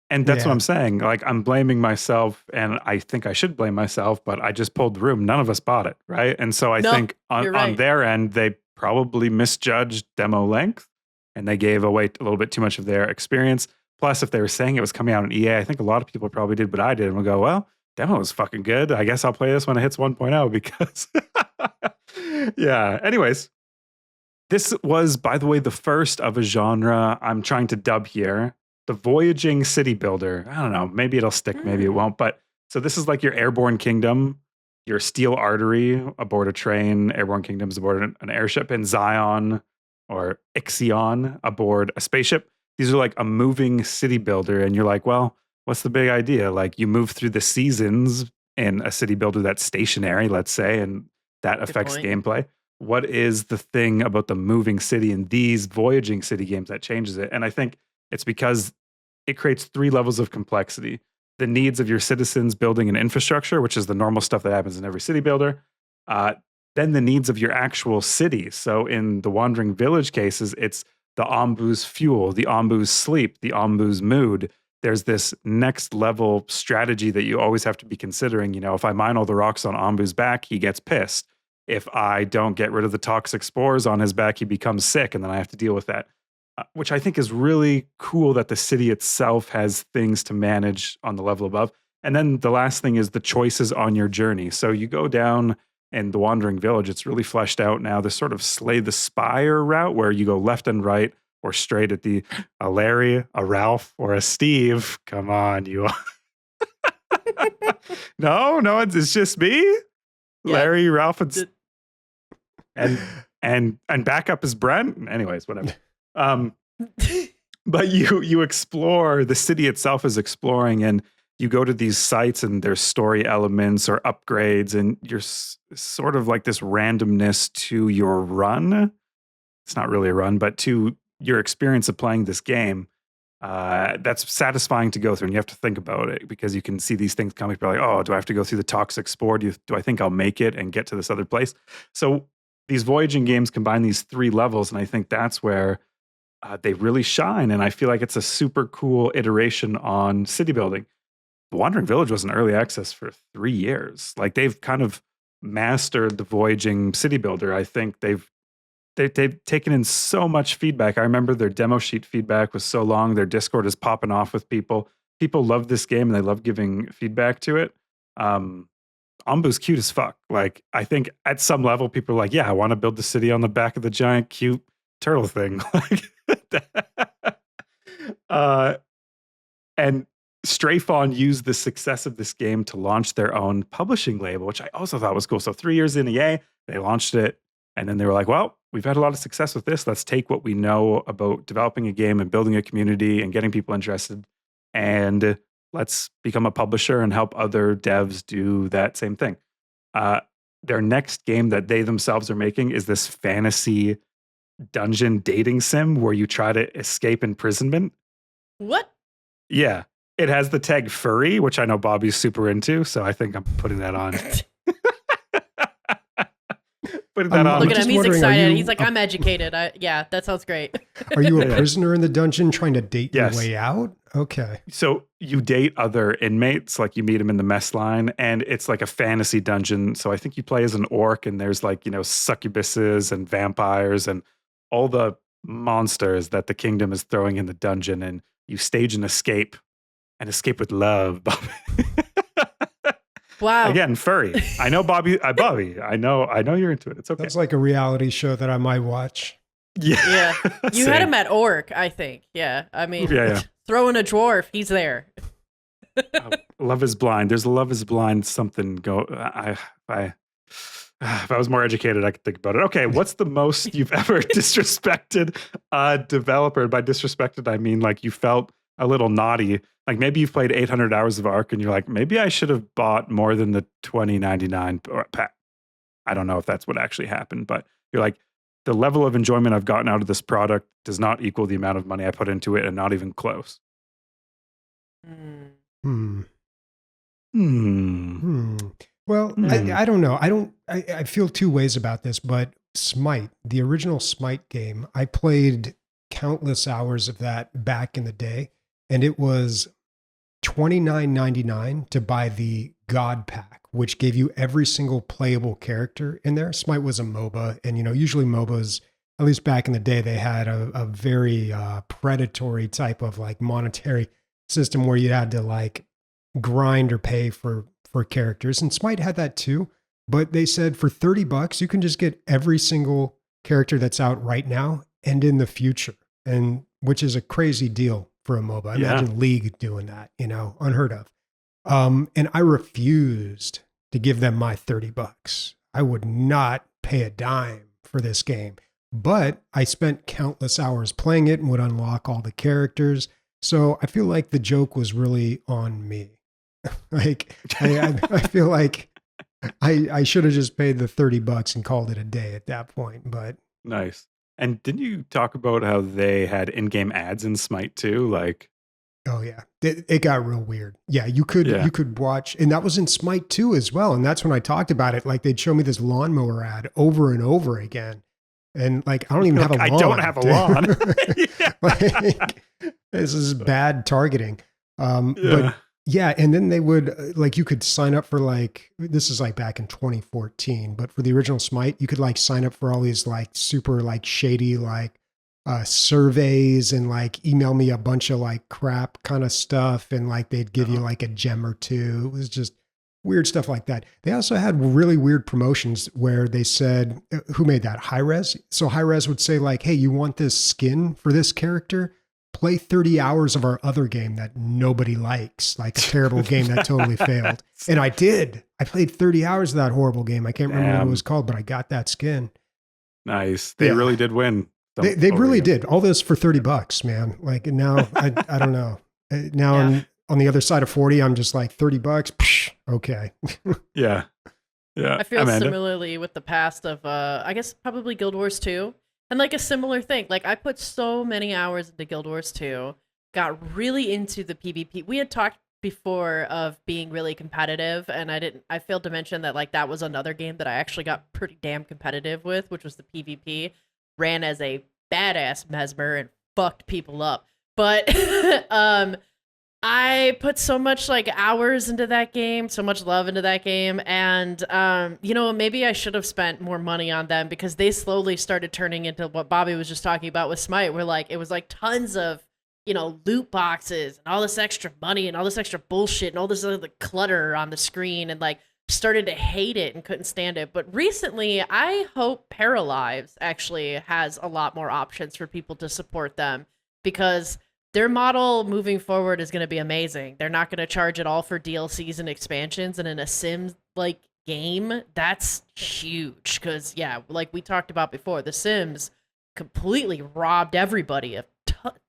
A: And that's what
B: Yeah.
A: I'm saying. I'm blaming myself, and I think I should blame myself, but I just pulled the room. None of us bought it, right? And so I
C: No,
A: think
C: you're
A: on
C: right.
A: their end, they probably misjudged demo length, and they gave away a little bit too much of their experience. Plus, if they were saying it was coming out in EA, I think a lot of people probably did what I did and would go, well, demo was fucking good. I guess I'll play this when it hits 1.0 because, yeah. Anyways, this was, by the way, the first of a genre I'm trying to dub here. The voyaging city builder. I don't know. Maybe it'll stick, maybe it won't. But so this is like your airborne kingdom, your steel artery aboard a train, airborne kingdoms aboard an airship, and Zion or Ixion aboard a spaceship. These are like a moving city builder. And you're like, well, what's the big idea? Like you move through the seasons in a city builder that's stationary, let's say, and that affects
C: point.
A: gameplay. What is the thing about the moving city in these voyaging city games that changes it? And I think it's because it creates 3 levels of complexity. The needs of your citizens building an infrastructure, which is the normal stuff that happens in every city builder. Then the needs of your actual city. So in the Wandering Village cases, it's the Onbu's fuel, the Onbu's sleep, the Onbu's mood. There's this next level strategy that you always have to be considering. If I mine all the rocks on Onbu's back, he gets pissed. If I don't get rid of the toxic spores on his back, he becomes sick, and then I have to deal with that. Which I think is really cool that the city itself has things to manage on the level above. And then the last thing is the choices on your journey. So you go down in the Wandering Village, it's really fleshed out now. This sort of Slay the Spire route where you go left and right or straight at a Larry, a Ralph, or a Steve. Come on, you. No, it's just me.
C: Yeah.
A: Larry, Ralph, and backup is Brent. Anyways, whatever. But you explore, the city itself is exploring, and you go to these sites and there's story elements or upgrades, and you're sort of like this randomness to your run. It's not really a run, but to your experience of playing this game. That's satisfying to go through, and you have to think about it because you can see these things coming. You're like, oh, do I have to go through the toxic spore? Do I think I'll make it and get to this other place? So these voyaging games combine these 3 levels, and I think that's where they really shine. And I feel like it's a super cool iteration on city building. The Wandering Village was in early access for 3 years. Like they've kind of mastered the voyaging city builder. I think they've taken in so much feedback. I remember their demo sheet feedback was so long. Their Discord is popping off with people. People love this game and they love giving feedback to it. Onbu's cute as fuck. Like, I think at some level, people are like, yeah, I want to build the city on the back of the giant, cute turtle thing. And Strafawn used the success of this game to launch their own publishing label, which I also thought was cool. So 3 years in EA, they launched it. And then they were like, well, we've had a lot of success with this. Let's take what we know about developing a game and building a community and getting people interested, and let's become a publisher and help other devs do that same thing. Their next game that they themselves are making is this fantasy dungeon dating sim where you try to escape imprisonment.
C: What?
A: Yeah. It has the tag furry, which I know Bobby's super into, so I think I'm putting that on. Look
C: at him. He's excited. He's like, I'm educated. Yeah, that sounds great.
B: Are you a prisoner in the dungeon trying to date your way out? Okay.
A: So you date other inmates, like you meet them in the mess line, and it's like a fantasy dungeon. So I think you play as an orc, and there's like, succubuses and vampires and all the monsters that the kingdom is throwing in the dungeon, and you stage an escape with love, Bobby.
C: Wow.
A: Again, furry. I know, Bobby. Bobby, I know you're into it. It's okay.
B: That's like a reality show that I might watch.
C: Yeah. You had him at orc, I think. Yeah. I mean, throwing a dwarf, he's there.
A: Love is blind. There's a Love is blind something if I was more educated, I could think about it. Okay, what's the most you've ever disrespected a developer? By disrespected, I mean like you felt a little naughty. Like maybe you've played 800 hours of Ark and you're like, maybe I should have bought more than the $20.99 pack. I don't know if that's what actually happened, but you're like, the level of enjoyment I've gotten out of this product does not equal the amount of money I put into it, and not even close.
B: Well, I don't know. I feel two ways about this, but Smite, the original Smite game, I played countless hours of that back in the day, and it was $29.99 to buy the God Pack, which gave you every single playable character in there. Smite was a MOBA, and usually MOBAs, at least back in the day, they had a very predatory type of like monetary system where you had to like grind or pay for characters, and Smite had that too. But they said for $30 you can just get every single character that's out right now and in the future, and which is a crazy deal for a MOBA. Imagine League doing that, unheard of. And I refused to give them my $30. I would not pay a dime for this game, but I spent countless hours playing it and would unlock all the characters. So I feel like the joke was really on me. Like I feel like I should have just paid the $30 and called it a day at that point. But
A: nice. And didn't you talk about how they had in-game ads in Smite too? Like,
B: oh yeah, it got real weird. Yeah, you could watch, and that was in Smite 2 as well. And that's when I talked about it. Like they'd show me this lawnmower ad over and over again, and like I don't even have a lawn.
A: I don't have a lawn.
B: Like, this is bad targeting. But yeah, and then they would like you could sign up for like, this is like back in 2014, but for the original Smite, you could like sign up for all these like super like shady like surveys and like email me a bunch of like crap kind of stuff, and like they'd give you like a gem or two. It was just weird stuff like that. They also had really weird promotions where they said, who made that? Hi-Rez. So Hi-Rez would say like, hey, you want this skin for this character? Play 30 hours of our other game that nobody likes, like a terrible game that totally failed. And I did. I played 30 hours of that horrible game. I can't remember what it was called, but I got that skin.
A: Nice. They really did win.
B: They really did. All this for $30, man. Like now, I don't know. Now I'm on the other side of 40. I'm just like $30. Psh, okay.
A: Yeah.
C: I feel similarly with the past of, I guess probably Guild Wars 2. And like a similar thing, like I put so many hours into Guild Wars 2, got really into the PvP. We had talked before of being really competitive, and I failed to mention that like that was another game that I actually got pretty damn competitive with, which was the PvP. Ran as a badass mesmer and fucked people up. But I put so much like hours into that game, so much love into that game, and maybe I should have spent more money on them, because they slowly started turning into what Bobby was just talking about with Smite, where like it was like tons of loot boxes and all this extra money and all this extra bullshit and all this other clutter on the screen, and like started to hate it and couldn't stand it. But recently, I hope Paralives actually has a lot more options for people to support them, because their model moving forward is going to be amazing. They're not going to charge at all for DLCs and expansions, and in a Sims like game, that's huge. Because like we talked about before, The Sims completely robbed everybody of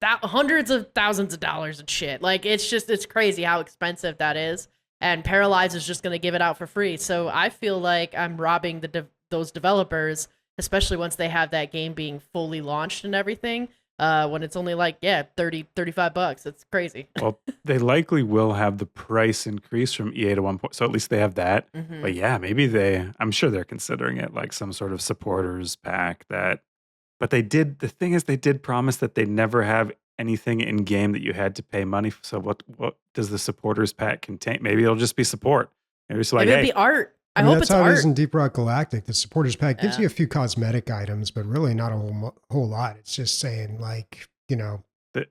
C: hundreds of thousands of dollars and shit. Like it's crazy how expensive that is. And Paralyze is just going to give it out for free. So I feel like I'm robbing those developers, especially once they have that game being fully launched and everything, when it's only like, $30-$35. It's crazy.
A: Well, they likely will have the price increase from EA to 1 point. So at least they have that.
C: Mm-hmm.
A: But yeah, maybe I'm sure they're considering it like some sort of supporters pack but the thing is they did promise that they'd never have anything in game that you had to pay money for. So what does the supporters pack contain? Maybe it'll just be support. Maybe it's like,
C: maybe it'll be art. I hope
B: that's
C: it's
B: how
C: art.
B: it is in Deep Rock Galactic. The supporters pack gives you a few cosmetic items, but really not a whole lot. It's just saying like,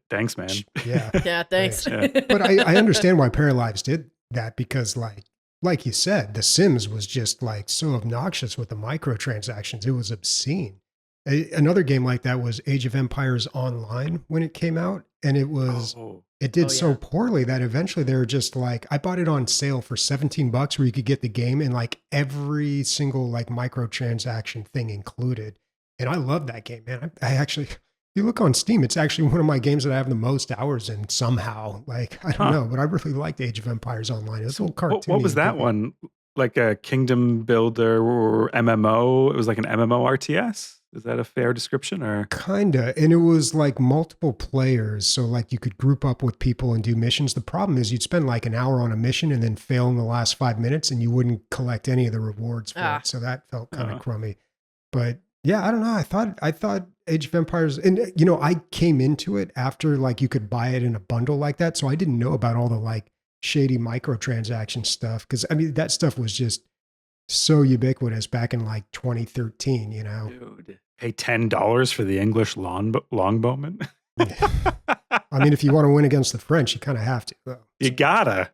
A: thanks, man.
B: Yeah.
C: Yeah, thanks.
A: Yeah.
B: But I understand why Paralives did that, because like you said, The Sims was just like so obnoxious with the microtransactions. It was obscene. Another game like that was Age of Empires Online when it came out, and it did so poorly that eventually they were just like, I bought it on sale for $17 where you could get the game and like every single like microtransaction thing included. And I love that game, man. I actually, if you look on Steam, it's actually one of my games that I have the most hours in somehow. Like, I don't know, but I really liked Age of Empires Online. It was a little cartoony.
A: What was that one? Like a kingdom builder or MMO? It was like an MMO RTS? Is that a fair description? Or
B: kinda? And it was like multiple players, so like you could group up with people and do missions. The problem is you'd spend like an hour on a mission and then fail in the last 5 minutes, and you wouldn't collect any of the rewards for it. So that felt kind of crummy. But yeah, I don't know. I thought Age of Empires, and I came into it after like you could buy it in a bundle like that, so I didn't know about all the like shady microtransaction stuff, because I mean that stuff was just so ubiquitous back in like 2013,
A: Dude, pay $10 for the English longbowman.
B: I mean, if you want to win against the French, you kind of have to, though.
A: You gotta.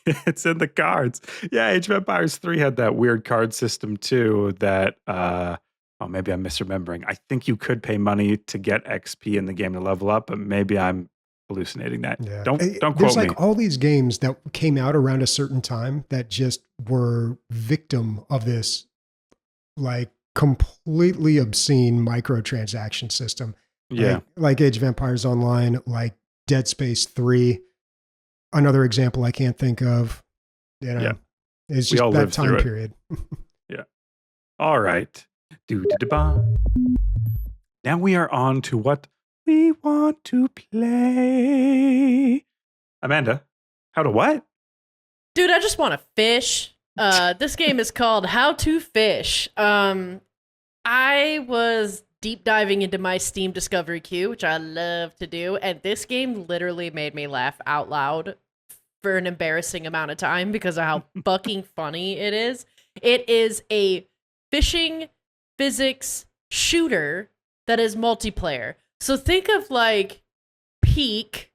A: It's in the cards. Yeah, Age of Empires 3 had that weird card system too that, maybe I'm misremembering. I think you could pay money to get XP in the game to level up, but maybe I'm hallucinating that.
B: Yeah.
A: Don't quote
B: There's
A: me.
B: like all these games that came out around a certain time that just were victim of this like completely obscene microtransaction system.
A: Yeah.
B: Like Age of Empires Online, like Dead Space 3. Another example I can't think of. It's just that time period.
A: Yeah. All right. Now we are on to what we want to play. Amanda, how to what?
C: Dude, I just want to fish. This game is called How to Fish. I was deep diving into my Steam discovery queue, which I love to do, and this game literally made me laugh out loud for an embarrassing amount of time because of how fucking funny it is. It is a fishing physics shooter that is multiplayer. So think of like Peak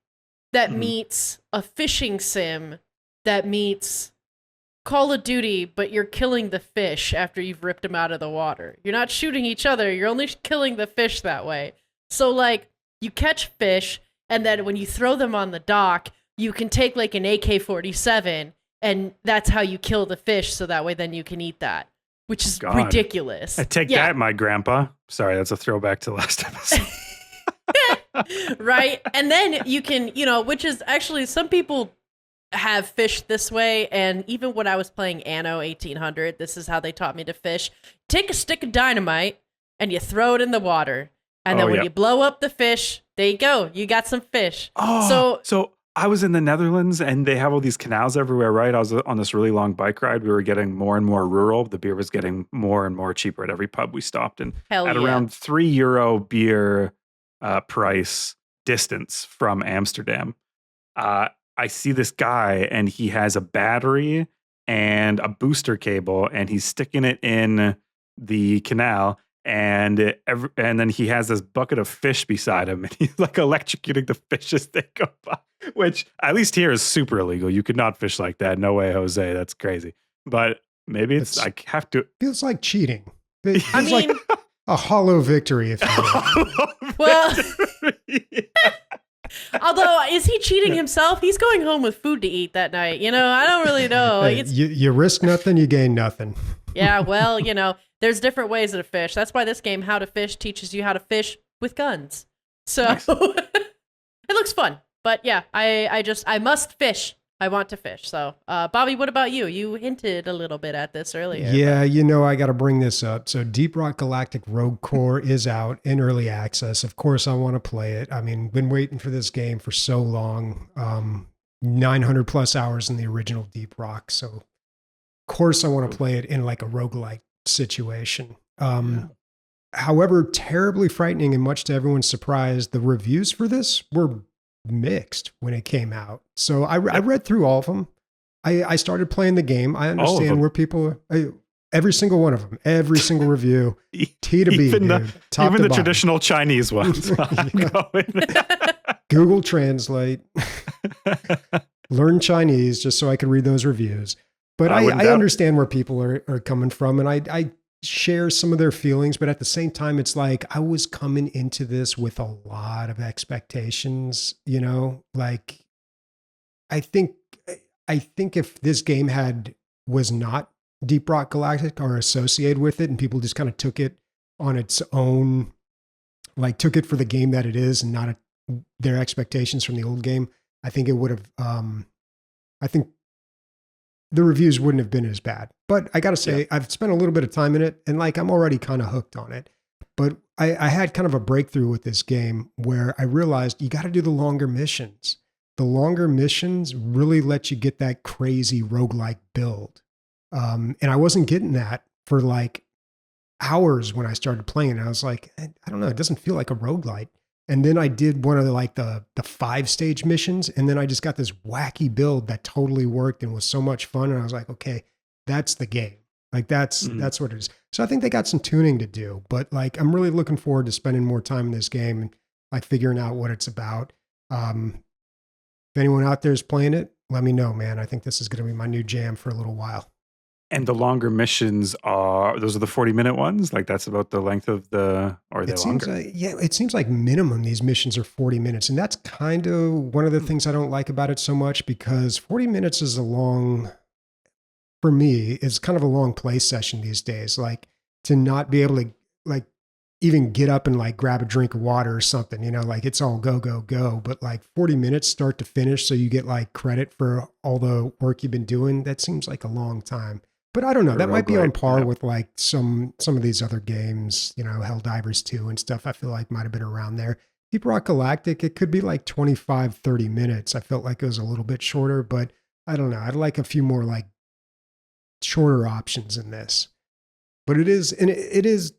C: that meets a fishing sim that meets Call of Duty, but you're killing the fish after you've ripped them out of the water. You're not shooting each other. You're only killing the fish that way. So like you catch fish, and then when you throw them on the dock, you can take like an AK-47, and that's how you kill the fish. So that way then you can eat that, which is ridiculous.
A: I take that, my grandpa. Sorry, that's a throwback to the last episode.
C: Right? And then you can, which is actually some people have fished this way, and even when I was playing Anno 1800, this is how they taught me to fish. Take a stick of dynamite and you throw it in the water, and then when you blow up the fish, there you go, you got some fish.
A: So I was in the Netherlands, and they have all these canals everywhere, right? I was on this really long bike ride. We were getting more and more rural. The beer was getting more and more cheaper at every pub we stopped in. Around €3 beer price distance from Amsterdam. I see this guy, and he has a battery and a booster cable, and he's sticking it in the canal, and then he has this bucket of fish beside him, and he's like electrocuting the fish as they go by, which at least here is super illegal. You could not fish like that. No way, Jose. That's crazy. But maybe it's I have to.
B: Feels like cheating. It
C: I
B: feels
C: mean,
B: like a hollow victory, if you will.
C: well, although, is he cheating himself? He's going home with food to eat that night. I don't really know.
B: Hey, you risk nothing, you gain nothing.
C: Yeah, well, there's different ways to fish. That's why this game, How to Fish, teaches you how to fish with guns. So
A: Nice.
C: it looks fun. But yeah, I must fish. I want to fish. So, Bobby, what about you? You hinted a little bit at this earlier.
B: Yeah, I got to bring this up. So Deep Rock Galactic Rogue Core is out in early access. Of course, I want to play it. I mean, been waiting for this game for so long. 900 plus hours in the original Deep Rock. So, of course, I want to play it in like a roguelike situation. However, terribly frightening and much to everyone's surprise, the reviews for this were mixed when it came out. So I read through all of them. I started playing the game. I understand where people are. Every single one of them. Every single review. T to B,
A: even
B: dude. Top
A: even
B: to
A: the
B: bottom.
A: traditional Chinese ones. I'm going.
B: Google Translate. Learn Chinese just so I could read those reviews. But
A: I wouldn't
B: I
A: doubt it.
B: understand where people are coming from, and I share some of their feelings, but at the same time, it's like I was coming into this with a lot of expectations, like I think if this game was not Deep Rock Galactic or associated with it, and people just kind of took it on its own, like took it for the game that it is and not their expectations from the old game, I think it would have, I think the reviews wouldn't have been as bad. But I got to say, I've spent a little bit of time in it, and like I'm already kind of hooked on it. But I had kind of a breakthrough with this game where I realized you got to do the longer missions. The longer missions really let you get that crazy roguelike build. And I wasn't getting that for like hours when I started playing. I was like, I don't know, it doesn't feel like a roguelite. And then I did one of the 5-stage missions, and then I just got this wacky build that totally worked and was so much fun. And I was like, okay, that's the game. Like that's what it is. So I think they got some tuning to do, but like I'm really looking forward to spending more time in this game and like figuring out what it's about. If anyone out there is playing it, let me know, man. I think this is going to be my new jam for a little while.
A: And the longer missions those are the 40-minute ones? Like that's about the length of or are they longer?
B: It seems like minimum these missions are 40 minutes. And that's kind of one of the things I don't like about it so much, because 40 minutes is for me, is kind of a long play session these days. Like to not be able to like even get up and like grab a drink of water or something, like it's all go, go, go. But like 40 minutes start to finish, so you get like credit for all the work you've been doing. That seems like a long time. But I don't know. That might be on par with like some of these other games, Helldivers 2 and stuff. I feel like might have been around there. Deep Rock Galactic, it could be like 25, 30 minutes. I felt like it was a little bit shorter, but I don't know. I'd like a few more like shorter options in this. But it is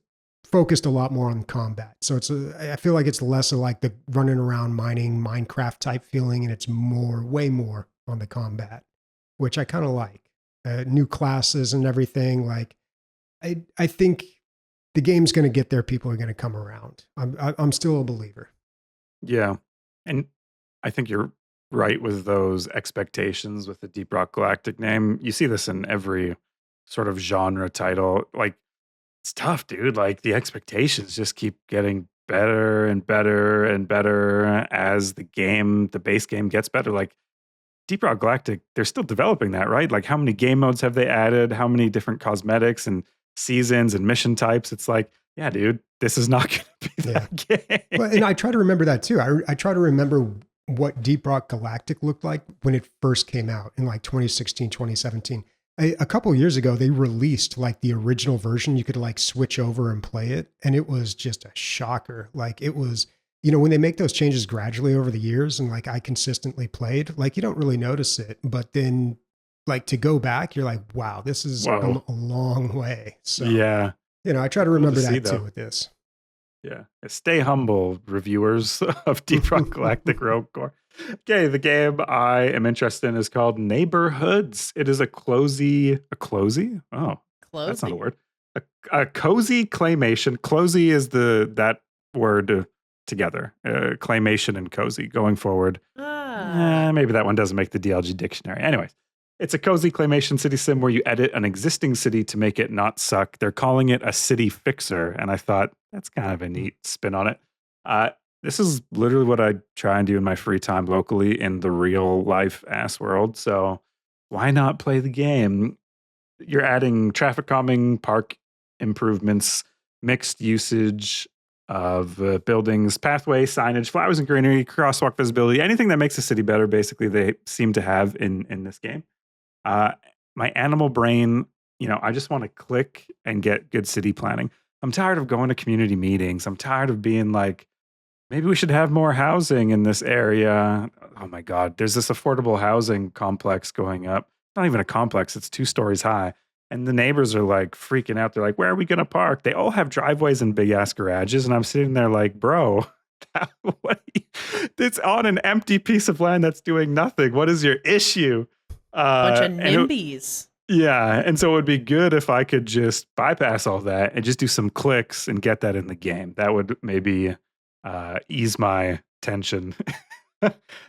B: focused a lot more on combat. So I feel like it's less of like the running around mining Minecraft type feeling, and it's way more on the combat, which I kind of like. New classes and everything. Like, I think the game's going to get there. People are going to come around. I'm still a believer.
A: Yeah. And I think you're right with those expectations with the Deep Rock Galactic name. You see this in every sort of genre title. Like, it's tough, dude. Like, the expectations just keep getting better and better and better as the base game gets better. Like, Deep Rock Galactic, they're still developing that, right? Like, how many game modes have they added? How many different cosmetics and seasons and mission types? It's like, yeah, dude, this is not going to be that game.
B: Well, and I try to remember that too. I try to remember what Deep Rock Galactic looked like when it first came out in like 2016, 2017. A couple of years ago, they released like the original version. You could like switch over and play it. And it was just a shocker. Like it was, when they make those changes gradually over the years and like I consistently played, like you don't really notice it. But then like to go back, you're like, wow, this is a long way. So,
A: yeah.
B: I try to remember that too with this.
A: Yeah. Stay humble, reviewers of Deep Rock Galactic Rogue Core. Okay, the game I am interested in is called Neighborhoods. It is a clozy? Oh, that's not a word. A cozy claymation. Clozy is that word together. Claymation and cozy going forward. Maybe that one doesn't make the DLG dictionary. Anyways, It's a cozy claymation city sim where you edit an existing city to make it not suck. They're calling it a city fixer, and I thought that's kind of a neat spin on it. This is literally what I try and do in my free time locally in the real life ass world. So why not play the game? You're adding traffic calming, park improvements, mixed usage of buildings, pathway, signage, flowers and greenery, crosswalk visibility, anything that makes the city better, basically, they seem to have in this game. My animal brain, I just want to click and get good city planning. I'm tired of going to community meetings. I'm tired of being like, maybe we should have more housing in this area. Oh my God, there's this affordable housing complex going up. Not even a complex, it's 2 stories high. And the neighbors are like freaking out. They're like, where are we going to park? They all have driveways and big ass garages. And I'm sitting there like, bro, it's on an empty piece of land that's doing nothing. What is your issue?
C: Bunch of NIMBYs.
A: Yeah. And so it would be good if I could just bypass all that and just do some clicks and get that in the game. That would maybe ease my tension.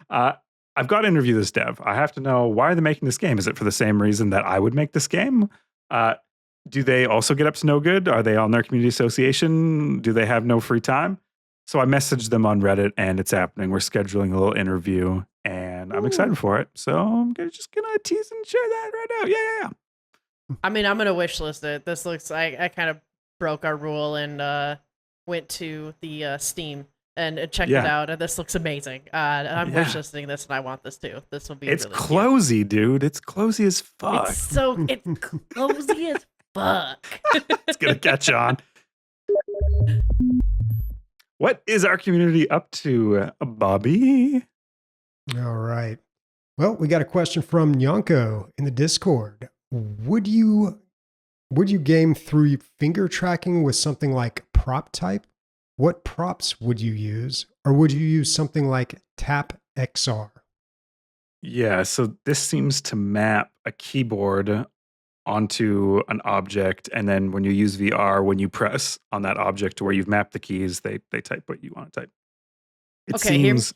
A: I've got to interview this dev. I have to know, why are they making this game? Is it for the same reason that I would make this game? Do they also get up to no good? Are they on their community association? Do they have no free time? So I messaged them on Reddit, and it's happening. We're scheduling a little interview, and I'm excited for it. So I'm just gonna tease and share that right now. Yeah.
C: I mean, I'm gonna wish list it. This looks like I kind of broke our rule and went to the Steam and checked it out, and this looks amazing. I'm wish listing this, and I want this too. This will be.
A: It's
C: really
A: clozy, dude. It's clozy as fuck.
C: It's cozy as fuck.
A: It's gonna catch on. What is our community up to, Bobby?
B: All right. Well, we got a question from Nyonko in the Discord. Would you game through finger tracking with something like prop type? What props would you use? Or would you use something like Tap XR?
A: Yeah, so this seems to map a keyboard onto an object, and then when you use VR, when you press on that object to where you've mapped the keys, they type what you want to type.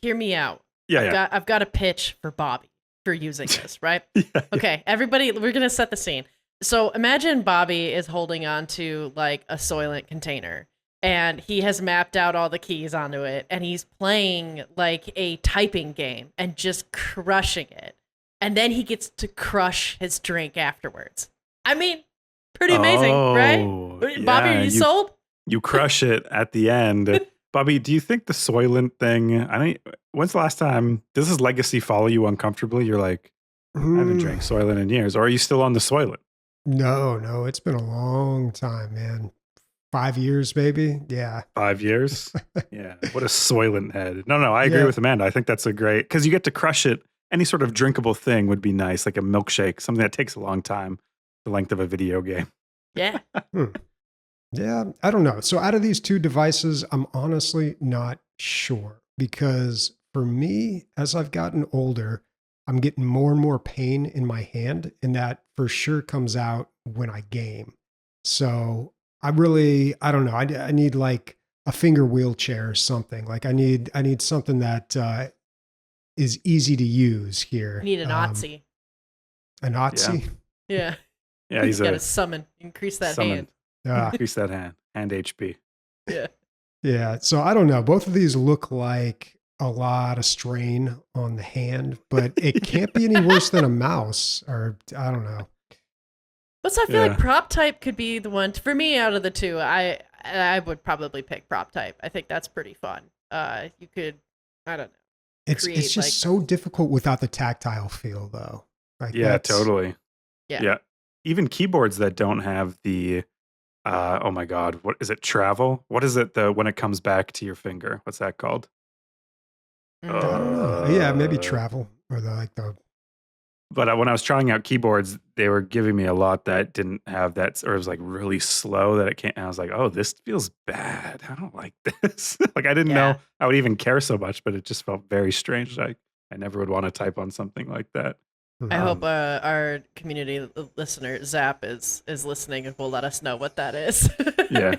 C: Hear me out.
A: Yeah,
C: I've got a pitch for Bobby for using this, right?
A: Yeah.
C: Okay, everybody, we're gonna set the scene. So imagine Bobby is holding on to like a Soylent container, and he has mapped out all the keys onto it, and he's playing like a typing game and just crushing it. And then he gets to crush his drink afterwards. I mean, pretty amazing, right? Bobby, are you sold?
A: You crush it at the end. Bobby, do you think the Soylent thing, when's the last time, does this legacy follow you uncomfortably? You're like, I haven't drank Soylent in years. Or are you still on the Soylent?
B: No, it's been a long time, man. 5 years, maybe. Yeah.
A: 5 years? Yeah. What a Soylent head. No, I agree with Amanda. I think that's a great, because you get to crush it. Any sort of drinkable thing would be nice, like a milkshake, something that takes a long time, the length of a video game.
C: Yeah.
B: Yeah, I don't know. So out of these 2 devices, I'm honestly not sure, because for me, as I've gotten older, I'm getting more and more pain in my hand, and that for sure comes out when I game. So I don't know. I need like a finger wheelchair or something. Like I need something that is easy to use here.
C: You need an Otzi.
B: An Otzi?
C: Yeah.
A: Yeah,
C: he's got to summon. Increase that hand.
A: Increase that hand HP.
C: Yeah.
B: Yeah. So I don't know. Both of these look like a lot of strain on the hand, but it can't be any worse than a mouse, or I don't know.
C: But I feel like prop type could be the one for me out of the 2. I would probably pick prop type. I think that's pretty fun. You could, I don't know.
B: It's just like, so difficult without the tactile feel, though. Like
A: totally.
C: Yeah.
A: Even keyboards that don't have the, oh my God, what is it? Travel? What is it? When it comes back to your finger? What's that called?
B: I don't know. Yeah, maybe travel or the.
A: But when I was trying out keyboards, they were giving me a lot that didn't have that, or it was like really slow that it can't. And I was like, oh, this feels bad. I don't like this. Like I didn't know I would even care so much, but it just felt very strange. Like I never would want to type on something like that.
C: I hope our community listener Zap is listening and will let us know what that is.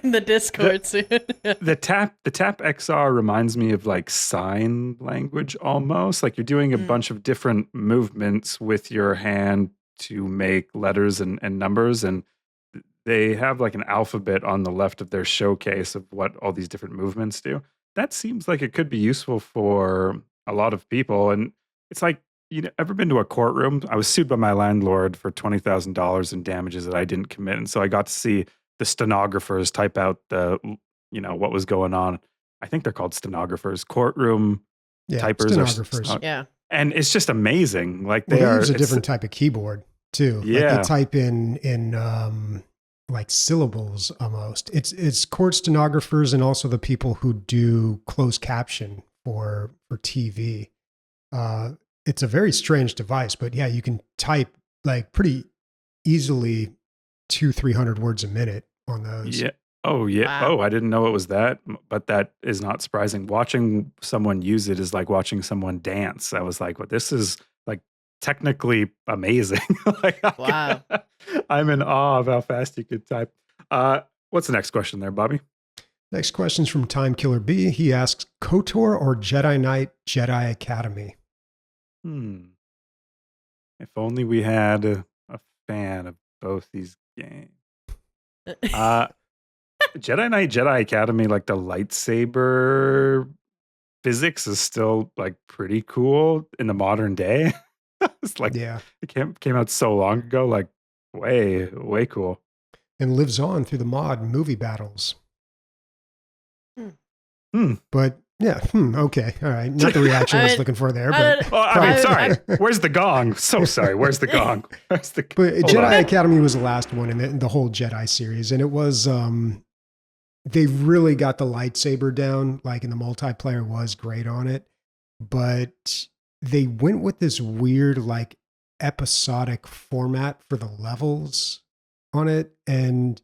C: In the Discord soon.
A: The tap XR reminds me of like sign language almost. Like you're doing a bunch of different movements with your hand to make letters and numbers, and they have like an alphabet on the left of their showcase of what all these different movements do. That seems like it could be useful for a lot of people. And it's like, ever been to a courtroom? I was sued by my landlord for $20,000 in damages that I didn't commit. And so I got to see the stenographers type out what was going on. I think they're called stenographers, courtroom typers.
B: Stenographers.
C: Yeah.
A: And it's just amazing. Like
B: they use a different type of keyboard too.
A: Yeah.
B: Like they type in like syllables almost. It's court stenographers and also the people who do closed caption for TV. It's a very strange device, but yeah, you can type like pretty easily 200-300 words a minute on those.
A: Yeah. Oh, yeah.
C: Wow.
A: Oh, I didn't know it was that, but that is not surprising. Watching someone use it is like watching someone dance. I was like, well, this is like technically amazing. Like,
C: Wow.
A: I'm in awe of how fast you could type. What's the next question there, Bobby?
B: Next question's from Time Killer B. He asks, KOTOR or Jedi Knight Jedi Academy?
A: If only we had a fan of both these games. Jedi Knight, Jedi Academy, like the lightsaber physics is still like pretty cool in the modern day. It's like,
B: Yeah.
A: it came out so long ago, like way, way cool.
B: And lives on through the mod movie battles. But yeah, okay. All right. Not the reaction I was looking for there. But
A: sorry. Where's the gong? So sorry. Where's the gong?
B: But Jedi Academy was the last one in the whole Jedi series. And it was, they really got the lightsaber down, like, and the multiplayer was great on it. But they went with this weird, like, episodic format for the levels on it. And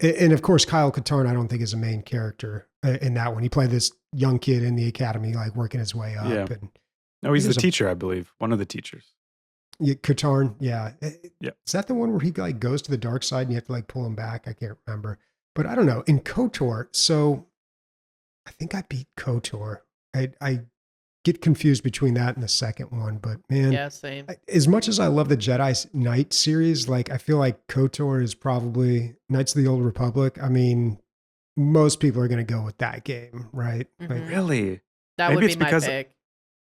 B: of course, Kyle Katarn, I don't think is a main character in that one. He played this young kid in the academy, like working his way up.
A: Yeah.
B: And
A: no, he's the teacher, I believe. One of the teachers.
B: Yeah, Katarn, yeah.
A: Yeah.
B: Is that the one where he like goes to the dark side and you have to like pull him back? I can't remember. But I don't know. In KOTOR, so I think I beat KOTOR. I get confused between that and the second one, but man,
C: Yeah, same.
B: As much as I love the Jedi Knight series, like I feel like KOTOR is probably Knights of the Old Republic. I mean, most people are going to go with that game, right?
C: Mhm.
B: Like,
A: Really?
C: That
A: Maybe
C: would
A: it's
C: be my
A: because
C: pick.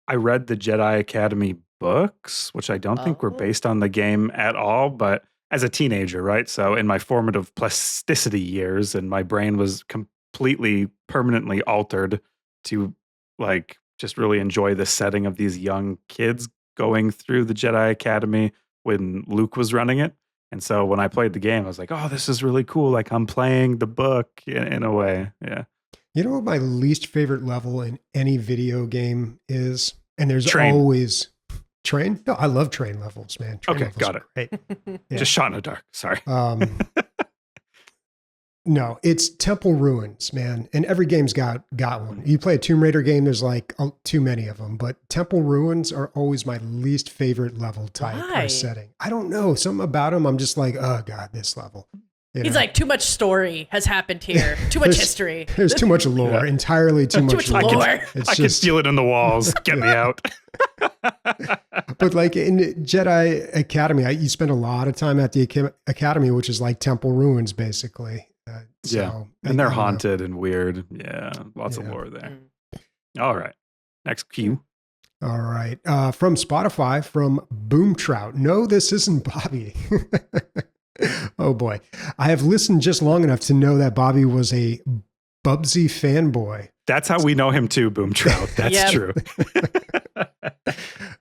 A: I read the Jedi Academy books, which I don't think were
C: Oh.
A: based on the game at all, but as a teenager, right? So in my formative plasticity years, and my brain was completely permanently altered to like just really enjoy the setting of these young kids going through the Jedi Academy when Luke was running it. And so when I played the game, I was like, oh, this is really cool. Like I'm playing the book in a way. Yeah.
B: you know what my least favorite level in any video game is? And there's
A: Train.
B: always train. No, I love train levels, man. Train
A: Okay,
B: levels
A: got
B: are
A: it.
B: Great. Yeah.
A: Just shot in the dark. Sorry.
B: No, it's Temple Ruins, man. And every game's got one. You play a Tomb Raider game, there's like too many of them. But Temple Ruins are always my least favorite level type
C: Why?
B: or setting. I don't know. Something about them, I'm just like, oh God, this level. You
C: He's
B: know?
C: like, too much story has happened here. Too much history.
B: There's too much lore,
A: Yeah.
B: entirely too much
C: much
B: lore.
C: lore.
B: It's
A: I can feel it in the walls. Get me out.
B: But like in Jedi Academy, you spend a lot of time at the Academy, which is like Temple Ruins, basically.
A: Yeah. And they're haunted and weird. Yeah. Lots of lore there. All right. Next cue.
B: All right. From Spotify, from Boom Trout. No, this isn't Bobby. Oh boy. I have listened just long enough to know that Bobby was a Bubsy fanboy.
A: That's how we know him too, Boom Trout. That's
C: Yep.
A: true.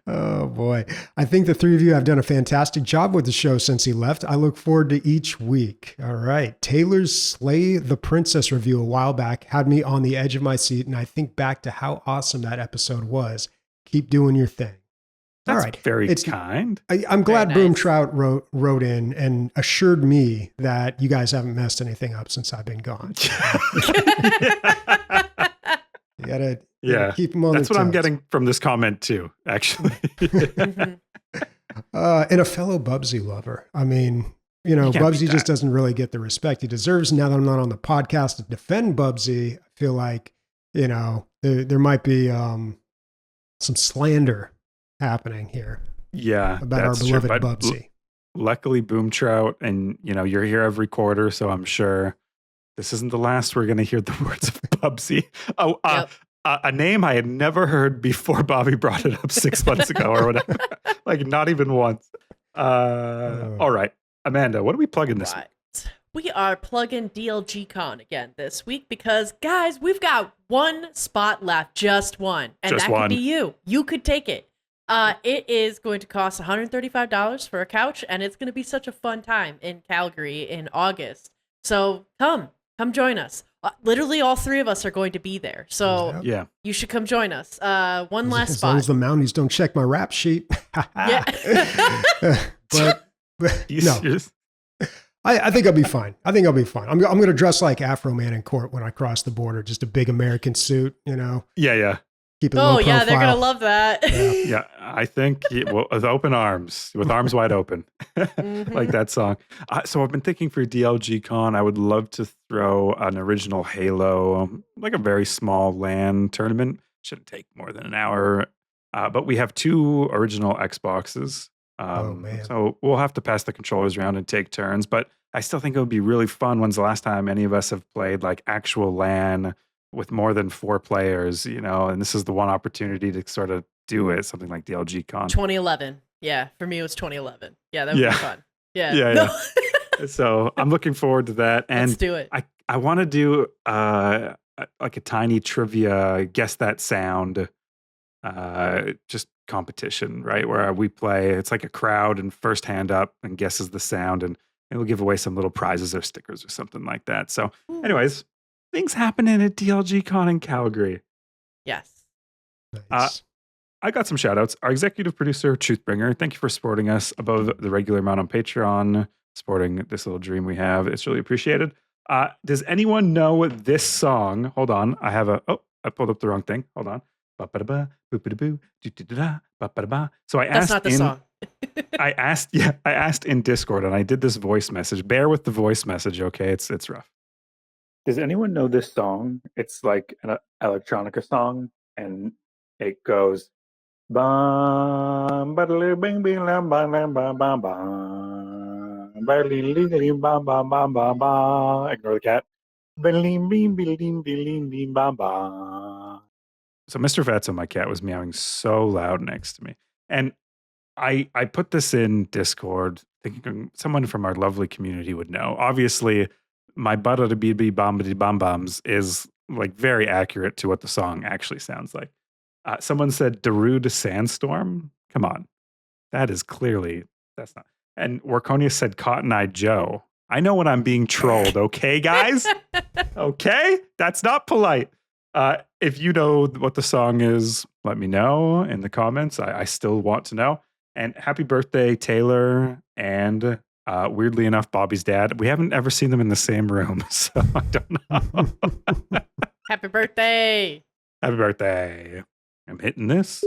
B: Oh boy. I think the three of you have done a fantastic job with the show since he left. I look forward to each week. All right. Taylor's Slay the Princess review a while back had me on the edge of my seat, and I think back to how awesome that episode was. Keep doing your thing.
A: That's
B: all right.
A: very kind.
B: I'm glad
C: Very
B: Boom
C: nice.
B: Trout wrote in and assured me that you guys haven't messed anything up since I've been gone. You gotta
A: Yeah.
B: keep them on
A: That's
B: their
A: what I'm
B: toes.
A: getting from this comment too, actually.
C: Mhm.
B: And a fellow Bubsy lover. I mean, you know,
A: You can't
B: Bubsy
A: beat
B: just
A: that.
B: doesn't really get the respect he deserves. Now that I'm not on the podcast to defend Bubsy, I feel like, you know, there might be some slander happening here.
A: Yeah,
B: about our
A: that's true.
B: beloved
A: But
B: Bubsy.
A: luckily, Boom Trout, and you're here every quarter, so I'm sure this isn't the last we're going to hear the words of Bubsy. Oh,
C: Yep.
A: A name I had never heard before Bobby brought it up 6 months ago or whatever. Like, not even once. All right. Amanda, what are we plugging this week?
C: We are plugging DLG Con again this week because, guys, we've got one spot left, just one. And
A: Just
C: that
A: one.
C: could be you. You could take it. It is going to cost $135 for a couch, and it's going to be such a fun time in Calgary in August. So come join us. Literally all three of us are going to be there. So
A: Yeah.
C: you should come join us. One last
B: As
C: spot.
B: long as the Mounties don't check my rap sheet.
C: Yeah.
B: but no,
A: Serious?
B: I think I'll be fine. I'm going to dress like Afro Man in court when I cross the border. Just a big American suit,
A: Yeah.
B: keep it low
C: Oh, yeah, they're going to
B: profile.
C: love that.
A: Yeah. I think with open arms, with arms wide open, like that song. So I've been thinking for DLG Con, I would love to throw an original Halo, like a very small LAN tournament. Shouldn't take more than an hour. But we have 2 original Xboxes.
B: Oh, man.
A: So we'll have to pass the controllers around and take turns. But I still think it would be really fun. When's the last time any of us have played like actual LAN with more than 4 players, and this is the one opportunity to sort of do it, something like DLG Con.
C: 2011. Yeah, for me it was 2011. Yeah, that would
A: Yeah.
C: be fun. Yeah.
A: Yeah,
C: No.
A: So I'm looking forward to that. And
C: Let's do it.
A: I want to do like a tiny trivia, guess that sound, just competition, right? Where we play, it's like a crowd and first hand up and guesses the sound, and we'll give away some little prizes or stickers or something like that. So anyways, things happening at DLG Con in Calgary.
C: Yes.
B: Nice.
A: I got some shout outs. Our executive producer, Truthbringer, thank you for supporting us above the regular amount on Patreon, supporting this little dream we have. It's really appreciated. Does anyone know this song? Hold on. I pulled up the wrong thing. Hold on. Ba-ba-da-ba, boop-a-da-boo, doo-doo-da-da, ba-ba-da-ba. So I
C: That's
A: asked
C: not the song.
A: I asked in Discord, and I did this voice message. Bear with the voice message, okay? It's rough.
D: Does anyone know this song? It's like an electronica song, and it goes bum bing bing lam bam bam bam bam bam bam bam bam bam bam. Ignore the cat. Bing bing bing bing bing bam bam.
A: So Mr. Fatso, my cat, was meowing so loud next to me. And I put this in Discord thinking someone from our lovely community would know. Obviously, my butter BB bombity bom bombs is like very accurate to what the song actually sounds like. Someone said Darude Sandstorm. Come on. That is clearly, that's not. And Warconia said Cotton Eye Joe. I know when I'm being trolled, okay, guys? Okay? That's not polite. If you know what the song is, let me know in the comments. I still want to know. And happy birthday, Taylor, and weirdly enough, Bobby's dad. We haven't ever seen them in the same room, so I don't know.
C: Happy birthday.
A: Happy birthday. I'm hitting this.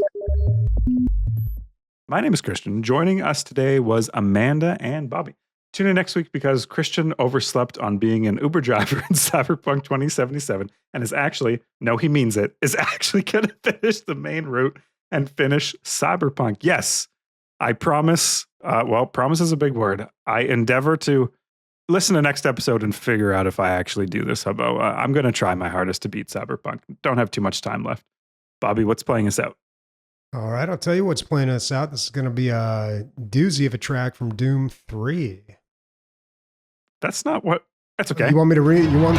A: My name is Christian. Joining us today was Amanda and Bobby. Tune in next week because Christian overslept on being an Uber driver in Cyberpunk 2077 and is actually, no, he means it, is actually going to finish the main route and finish Cyberpunk. Yes, I promise. Promise is a big word. I endeavor to listen to next episode and figure out if I actually do this, Hubbo. I'm going to try my hardest to beat Cyberpunk. Don't have too much time left. Bobby, what's playing us out?
B: All right, I'll tell you what's playing us out. This is going to be a doozy of a track from Doom 3.
A: That's not what. That's okay.
B: You want me to read? You want?